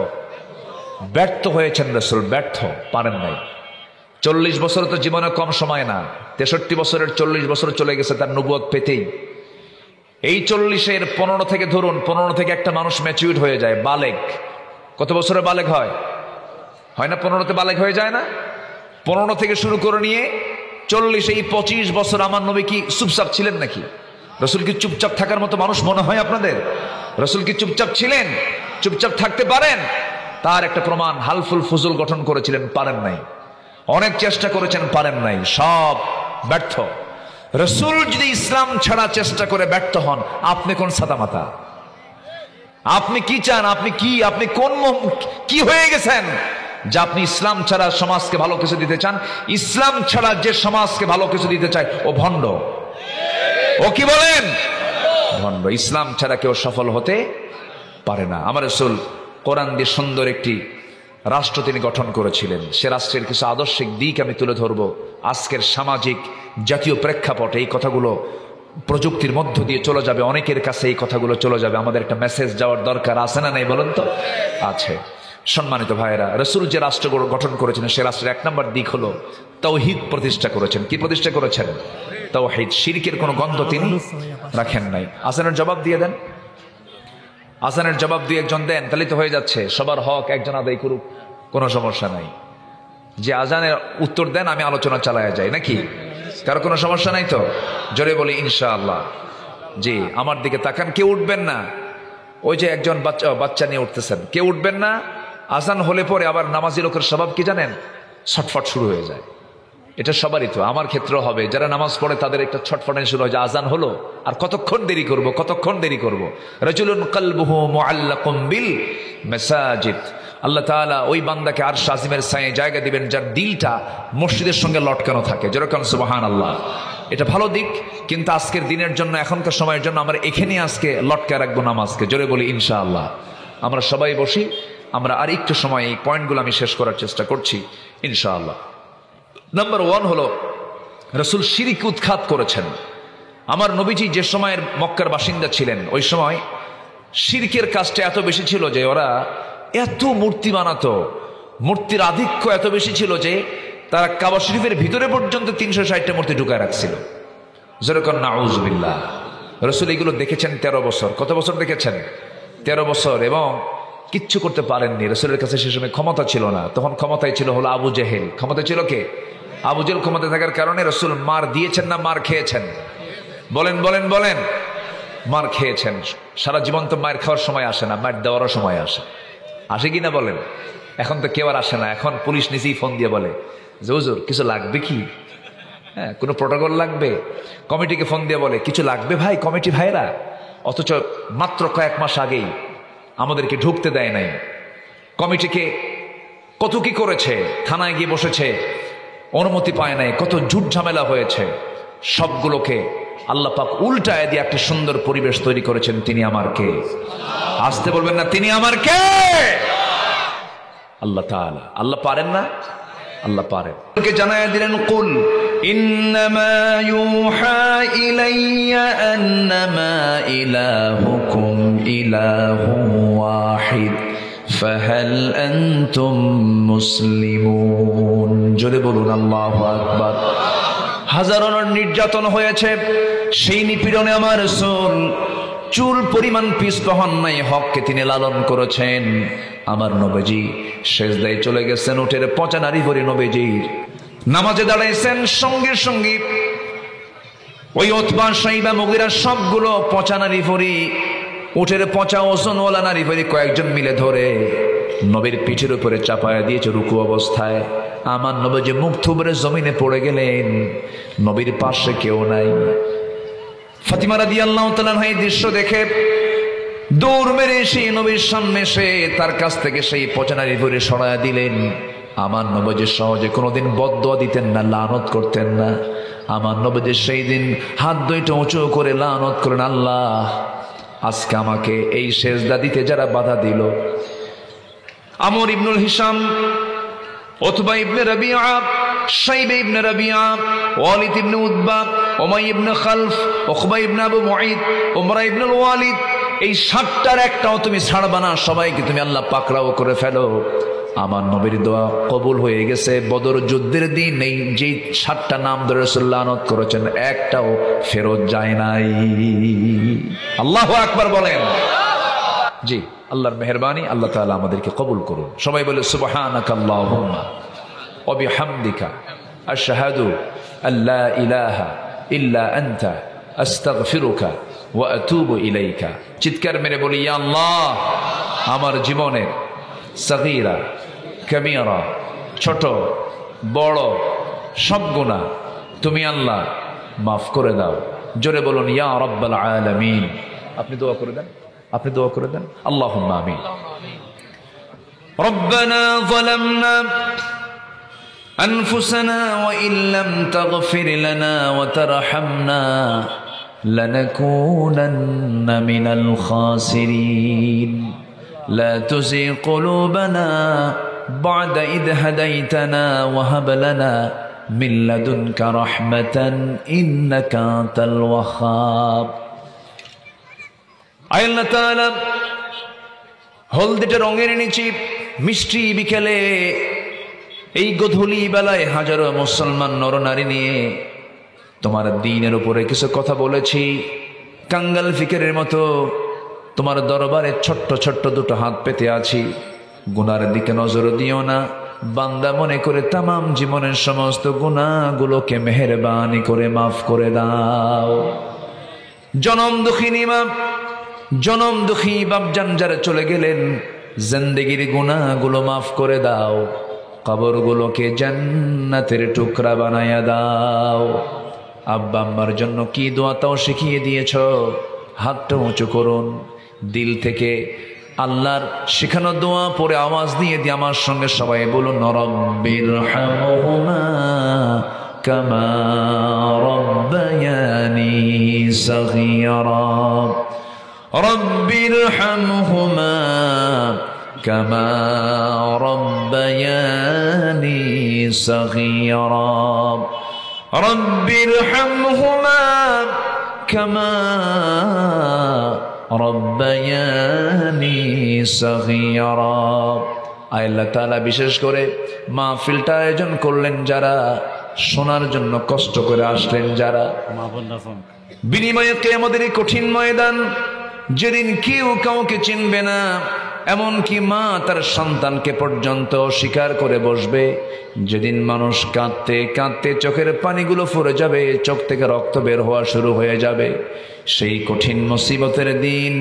ব্যর্থ হয়েছেন রাসূল, ব্যর্থ, পারেন নাই। 40 বছর তো জীবনে কম সময় না। 63 বছরের 40 বছর চলে গেছে তার নবুয়ত পেতেই। এই 40-এর 15 থেকে ধরুন, 15 থেকে একটা মানুষ ম্যাচিউর হয়ে যায়, বালেগ। কত বছরে বালেগ হয়? হয় না 15তে বালেগ হয়ে যায় না? 15 থেকে শুরু করে নিয়ে 40, এই 25 বছর আমার নবী কি চুপচাপ ছিলেন নাকি? রাসূল কি চুপচাপ থাকার মতো মানুষ মনে হয় আপনাদের? রাসূল কি চুপচাপ ছিলেন? চুপচাপ থাকতে পারেন? তার একটা প্রমাণ, হালফুল ফুজুল গঠন করেছিলেন, পারেন নাই। অনেক চেষ্টা করেছেন, পারেন নাই, সব ব্যর্থ। রাসূল যদি ইসলাম ছাড়া চেষ্টা করে ব্যর্থ হন, আপনি কোন সাদামাতা? আপনি কি চান? আপনি কোন কি হয়ে গেছেন যে আপনি ইসলাম ছাড়া সমাজকে ভালো কিছু দিতে চান? ইসলাম ছাড়া যে সমাজকে ভালো কিছু দিতে চায় ও ভণ্ড। ও কি বলেন? ভণ্ড। ইসলাম ছাড়া কেউ সফল হতে পারে না। আমার রাসূল কোরআন দিয়ে সুন্দর একটি রাষ্ট্র তিনি গঠন করেছিলেন। সে রাষ্ট্রের কিছু আদর্শিক দিক আমি তুলে ধরবো। আজকের সামাজিক জাতীয় প্রেক্ষাপটে এই কথাগুলো প্রযুক্তির মধ্য দিয়ে চলে যাবে, অনেকের কাছে এই কথাগুলো চলে যাবে। আমাদের একটা মেসেজ যাওয়ার দরকার আছে না নাই বলেন তো? আছে। সম্মানিত ভাইয়েরা, রাসূল যে রাষ্ট্র গঠন করেছেন, সে রাষ্ট্রের 1 নম্বর দিক হলো তাওহীদ প্রতিষ্ঠা করেছেন। কি প্রতিষ্ঠা করেছেন? তাওহীদ। শিরকের কোনো গন্ধ তিনি রাখেন নাই। আজানের জবাব দিয়ে দেন। আজানের জবাব দিয়ে একজন দেন, তাহলে তো হয়ে যাচ্ছে। সবার হক একজন আদায় করুক, কোনো সমস্যা নাই। যে আজানের উত্তর দেন, আমি আলোচনা চালায়া যাই নাকি? কারো কোনো সমস্যা নাই তো? জোরে বলি ইনশাআল্লাহ। জি, আমার দিকে তাকান, কেউ উঠবেন না। ওই যে একজন বাচ্চা নিয়ে উঠতেছেন, কেউ উঠবেন না। আজান হলে পরে আবার নামাজি লোকের স্বভাব কি জানেন? ছটফট শুরু হয়ে যায়। এটা সবারই তো, আমার ক্ষেত্রেও হবে। যারা নামাজ পড়ে তাদের একটা ছটফটানি শুরু হয় যে আজান হলো, আর কতক্ষণ দেরি করব, কতক্ষণ দেরি করব। রাজুলুন কলবুহু মুআল্লাকুম বিল মাসাজিদ। আল্লাহ তাআলা ওই বান্দাকে আরশ আজিমের ছায়ায় জায়গা দিবেন যার দিলটা মসজিদের সঙ্গে লটকানো থাকে। যেরকম সুবহানাল্লাহ। এটা ভালো দিক, কিন্তু আজকের দিনের জন্য, এখনকার সময়ের জন্য আমরা এখানে আজকে লটকা রাখবো নামাজকে। জোরে বলি ইনশাআল্লাহ। আমরা সবাই বসি, আমরা আর একটু সময় এই পয়েন্টগুলো আমি শেষ করার চেষ্টা করছি ইনশাআল্লাহ। নাম্বার 1 হলো রাসূল শিরক উৎখাত করেছেন। আমার নবীজি যে সময়ের মক্কার বাসিন্দা ছিলেন, ওই সময় শিরকের কাজটা এত বেশি ছিল যে ওরা এত মূর্তি বানাতো, মূর্তির আধিক্য এত বেশি ছিল যে তারা কাবা শরীফের ভিতরে পর্যন্ত 360টা মূর্তি ঢুকায় রাখছিল। যেরকম নাউজুবিল্লাহ। রাসূল এগুলো দেখেছেন 13 বছর। কত বছর দেখেছেন? 13 বছর। এবং কিচ্ছু করতে পারেননি। রাসূলের কাছে সে সময় ক্ষমতা ছিল না। তখন ক্ষমতায় ছিল হলো আবু জেহেল। ক্ষমতা ছিল কে? আবু জেহেল ক্ষমতা থাকার কারণে রাসূল মার দিয়েছেন না মার খেয়েছেন? বলেন বলেন বলেন। মার খেয়েছেন। সারা জীবন তো মার খাওয়ার সময় আসে না, মার দেওয়ারও সময় আসে। আসে কিনা বলেন? এখন তো কেউ আর আসে না, এখন পুলিশ নিজেই ফোন দিয়ে বলে যে হুজুর কিছু লাগবে কি, হ্যাঁ কোনো প্রোটোকল লাগবে? কমিটিকে ফোন দিয়ে বলে কিছু লাগবে ভাই, কমিটি ভাইরা। অথচ মাত্র কয়েক মাস আগেই আমাদেরকে ঢুকতে দেয় নাই। কমিটিকে কত কি করেছে, থানায় গিয়ে বসেছে, অনুমতি পায় নাই, কত ঝুট ঝামেলা হয়েছে। সবগুলোকে আল্লাহ পাক উল্টায় দিয়ে একটা সুন্দর পরিবেশ তৈরি করেছেন। তিনি আমার কে? আসতে বলবেন না, তিনি আমার কে? আল্লাহ তাআলা। আল্লাহ পারেন না? আল্লাহ পারেন। জানায় দিলেন কুল ইন্নামা ইউহা ইলাইয়া আন্নামা ইলাহুকুম ইলাহুন ওয়াহিদ ফাহাল আনতুম মুসলিমুন। জোরে বলুন আল্লাহু আকবার। হাজারো নির্যাতন হয়েছে, সেই নিপীড়নে আমার রাসূল চুল পরিমাণ পিছপা হন নাই, হককে তিনি লালন করেছেন। আমার নবীজি সেজদায় চলে গেছেন, উটের পচা নারী ভরে নবীজির নামাজে দাঁড়াইছেন। সঙ্গে সঙ্গে ওই উতবা সাইবা মুগিরা সবগুলো পচা নারী ভরি, উটের পচা ওজনওয়ালা নারী ভরি কয়েকজন মিলে ধরে নবীর পিঠের উপরে চাপায়া দিয়েছে রুকু অবস্থায়। আমার নবীজি মুখ থুবড়ে জমিনে পড়ে গেলেন, নবীর পাশে কেউ নাই। ফাতিমা রাদিয়াল্লাহু তাআলা এই দৃশ্য দেখে দৌড় মেরে এসে নবীর সামনে এসে তার কাছ থেকে সেই পচা নারী ভরে সরায়া দিলেন। আমার নবীজি সহজে কোনোদিন বদদুয়া দিতেন না, লানত করতেন না। আমার নবীজি সেই দিন হাত দুইটা উঁচু করে লানত করেন, আল্লাহ আজকে আমাকে এই সেজদা দিতে যারা বাধা দিল, আমর ইবনুল হিশাম, উতবা ইবনে রাবিআ, শাইবা ইবনে রাবিআ, ওয়ালিদ ইবনে উতবা, উমাইয়া ইবনে খালফ, উকবা ইবনে আবু মুঈদ, উমরা ইবনুল ওয়ালিদ, এই ৭টার একটাও তুমি ছাড়বা না, সবাইকে তুমি আল্লাহ পাকড়াও করে ফেলো। আমার নবীর দোয়া কবুল হয়ে গেছে। বদর যুদ্ধের দিন এই যে ৭টা নাম ধরে রাসূল লানত করেছেন, একটাও ফেরত যায় নাই। আল্লাহু আকবার বলেন। জি, আল্লাহর মেহেরবানি, আল্লাহ তাআলা আমাদেরকে কবুল করুন। সবাই বলে সুবহানাকা আল্লাহুম্মা ওয়া বিহামদিকা আশহাদু আল্লা ইলাহা ইল্লা আনতা আস্তাগফিরুকা ওয়া আতুবু ইলাইকা। চিৎকার মেরে বলি, ইয়া আল্লাহ, আমার জীবনের সগীরা কবিরা, ছোট বড় সব গুনাহ তুমি আল্লাহ মাফ করে দাও। জোরে বলুন ইয়া রাব্বাল আলামিন। আপনি দোয়া করে দেন, আপনি দোয়া করে দেন। আল্লাহুম্মা আমিন। রব্বানা যালামনা আনফুসানা ওয়া ইল্লাম তাগফির লানা ওয়া তারহামনা লানাকুনান্না মিনাল খাসিরিন। লা তুযিগ কুলুবানা বা'দা ইদ হাদাইতানা ওয়া হাব লানা মিন লাদুনকা রাহমাতান ইন্নাকা আনতাল ওয়াহ্হাব। আল্লাহ তাআলা হলদেটে রঙের নিচে মিষ্টি বিকেলে এই গধূলি বেলায় হাজারো মুসলমান নরনারী নিয়ে তোমার দ্বীনের উপরে কিছু কথা বলেছি। কাঙ্গাল ফিকিরের মতো তোমার দরবারে ছোট্ট ছোট্ট দুটো হাত পেতে আছি। গুনার দিকে নজর দিও না, বান্দা মনে করে তামাম জীবনের সমস্ত গুনাহগুলোকে মেহেরবানি করে মাফ করে দাও। জনম দুঃখিনী মা, জনম দুঃখী বাপজান যারা চলে গেলেন, জিন্দেগির গুনাহগুলো মাফ করে দাও, কবরগুলোকে জান্নাতের টুকরা বানায়া দাও। আব্বা আম্মার জন্য কি দোয়া তাও শিখিয়ে দিয়েছ, হাতটা উঁচু করুন, দিল থেকে আল্লাহর শেখানো দোয়া পড়ে আওয়াজ দিয়ে দিয়ে আমার সঙ্গে সবাই বলুন, রব্বিরহামহুমা কামা রব্বায়ানি সগীরা। রব্বিরহামহুমা কামা রব্বায়ানি সগীরা। রব্বিরহামহুমা কামা রব্বায়ানি সগীরা। আল্লাহ তাআলা বিশেষ করে মাহফিলটা আয়োজন করলেন যারা, শোনার জন্য কষ্ট করে আসলেন যারা, বিনিময়ে কিয়ামতের কঠিন ময়দান যেদিন কেউ কাউকে চিনবে না, এমনকি মা তার সন্তানকে পর্যন্ত স্বীকার করে বসবে। যেদিন মানুষ কাঁদতে কাঁদতে চোখের পানিগুলো ফুরে যাবে, চোখ থেকে রক্ত বের হওয়া শুরু হয়ে যাবে, সেই কঠিন মুসিবতের দিন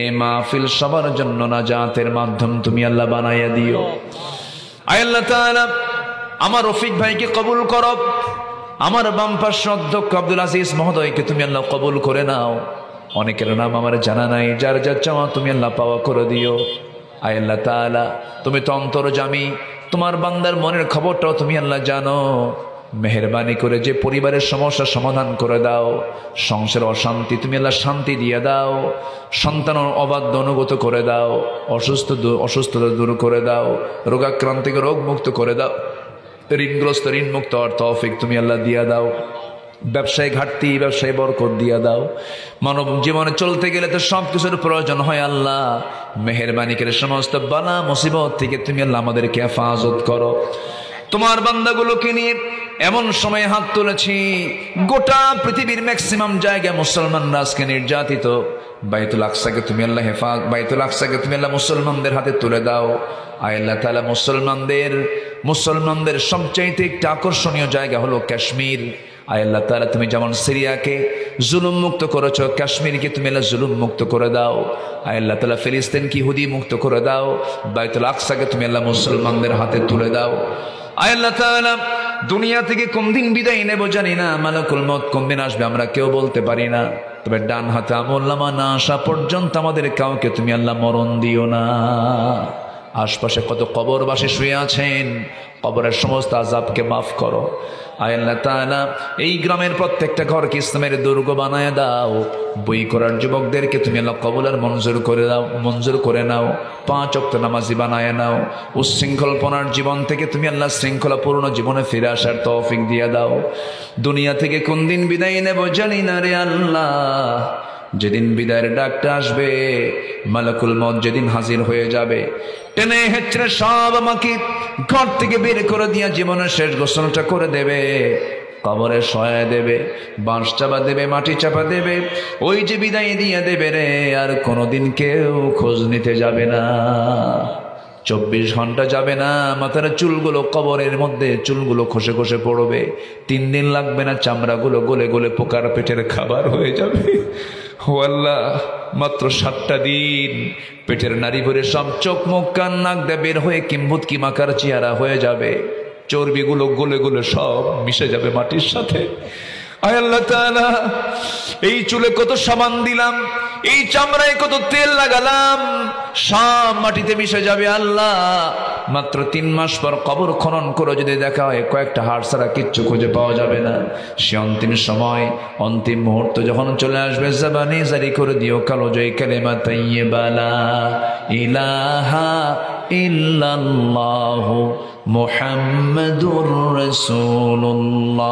এ মাহফিল সবার জন্য নাজাতের মাধ্যম তুমি আল্লাহ বানাইয়া দিও। আয় আল্লাহ তাআলা আমার রফিক ভাইকে কবুল করো, আমার বাম পাশে অধ্যক্ষ আব্দুল আজিজ মহোদয়কে তুমি আল্লাহ কবুল করে নাও। অনেকের নাম আমার জানা নাই, যার যার চাওয়া তুমি আল্লাহ পাওয়া করে দিও। আয় আল্লাহ তাআলা তুমি তো অন্তর্যামী, তোমার বান্দার মনের খবরটাও তুমি আল্লাহ জানো। মেহেরবানি করে যে পরিবারের সমস্যা সমাধান করে দাও, সংসার অশান্তি তুমি আল্লাহ শান্তি দিয়ে দাও, সন্তান অবাধ্য অনুগত করে দাও, অসুস্থতা দূর করে দাও, রোগাক্রান্তিকে রোগ মুক্ত করে দাও, ঋণগ্রস্ত ঋণ মুক্ত হওয়ার তৌফিক তুমি আল্লাহ দিয়া দাও। ব্যবসায় ঘাটতি ব্যবসায় বরকত দিয়া দাও। মানব জীবনে চলতে গেলে তো সব কিছুর প্রয়োজন হয় আল্লাহ, মেহেরবানি করে সমস্ত বালা মুসিবত থেকে তুমি আল্লাহ আমাদেরকে হেফাজত করো। তোমার বান্দাগুলোকে নিয়ে এমন সময় হাত তুলেছি, গোটা পৃথিবীর ম্যাক্সিমাম জায়গায় মুসলমানরা আজকে নির্যাতিত। বাইতুল আকসাকে তুমি আল্লাহ বাইতুল আকসাকে তুমি আল্লাহ মুসলমানদের হাতে তুলে দাও। আয় আল্লাহ তাআলা মুসলমানদের সবচাইতে একটা আকর্ষণীয় জায়গা হলো কাশ্মীর। আয় আল্লাহ তাআলা তুমি যেমন সিরিয়াকে জুলুম মুক্ত করেছো, কাশ্মীরকে তুমি আল্লাহ জুলুম মুক্ত করে দাও। আয় আল্লাহ তাআলা ফিলিস্তিনকে ইহুদি মুক্ত করে দাও। বাইতুল আকসাকে তুমি আল্লাহ মুসলমানদের হাতে তুলে দাও। আয় আল্লাহ তাআলা দুনিয়া থেকে কোন দিন বিদায় নেব জানি না, মালাকুল মউত কোন দিন আসবে আমরা কেউ বলতে পারি না। তবে ডান হাতে আমলনামা না আসা পর্যন্ত আমাদের কাউকে তুমি আল্লাহ মরণ দিও না। আশপাশে কত কবরবাসী শুয়ে আছেন, কবরের সমস্ত আযাবকে মাফ করো। আয় আল্লাহ তাআলা এই গ্রামের প্রত্যেকটা ঘরকে ইসলামের দুর্গ বানায় দাও। বই করার যুবকদেরকে তুমি আল্লাহ কবুল আর মঞ্জুর করে নাও। 5 ওয়াক্ত নামাজি বানায় নাও। উচ্ছৃঙ্খলপনার জীবন থেকে তুমি আল্লাহ শৃঙ্খলাপূর্ণ জীবনে ফিরে আসার তৌফিক দিয়ে দাও। দুনিয়া থেকে কোন দিন বিদায় নেব জানি না রে আল্লাহ, যেদিন বিদায়ের ডাকটা আসবে, মালাকুল মউত যেদিন হাজির হয়ে যাবে, টেনে হেঁচড়ে সব আমাকে ঘর থেকে বের করে দিয়া জীবনের শেষ গোসলটা করে দেবে, কবরে শোয়া দেবে, বাঁশ চাপা দেবে, মাটি চাপা দেবে, ওই যে বিদায় দিয়ে দেবে রে, আর কোনোদিন কেউ খোঁজ নিতে যাবে না। 24 ঘন্টা যাবে না, মাথার চুলগুলো কবরের মধ্যে চুলগুলো খসে খসে পড়বে। 3 দিন লাগবে না, চামড়াগুলো গলে গলে পোকার পেটের খাবার হয়ে যাবে। ও আল্লাহ, মাত্র 7টা দিন পেটের নারী ভরে সব চোখ মুখ কান নাক দিয়ে বের হয়ে কিম্ভূত কিমাকার চেহারা হয়ে যাবে। চর্বিগুলো গলে গলে সব মিশে যাবে মাটির সাথে। আয় আল্লাহ তাআলা এই চুলে কত সাবান দিলাম, এই চামড়ায় কত তেল লাগালাম, সব মাটিতে মিশে যাবে আল্লাহ। মাত্র 3 মাস পর কবর খনন করে যদি দেখা হয় কয়েকটা হাড় ছাড়া কিচ্ছু খুঁজে পাওয়া যাবে না। সে অন্তিম সময়, অন্তিম মুহূর্ত যখন চলে আসবে, জবানে জারি করে দিও কালো জয় কালেমা তাইয়্যিবা লা ইলাহা ইল্লাল্লাহু মুহাম্মাদুর রাসূলুল্লাহ।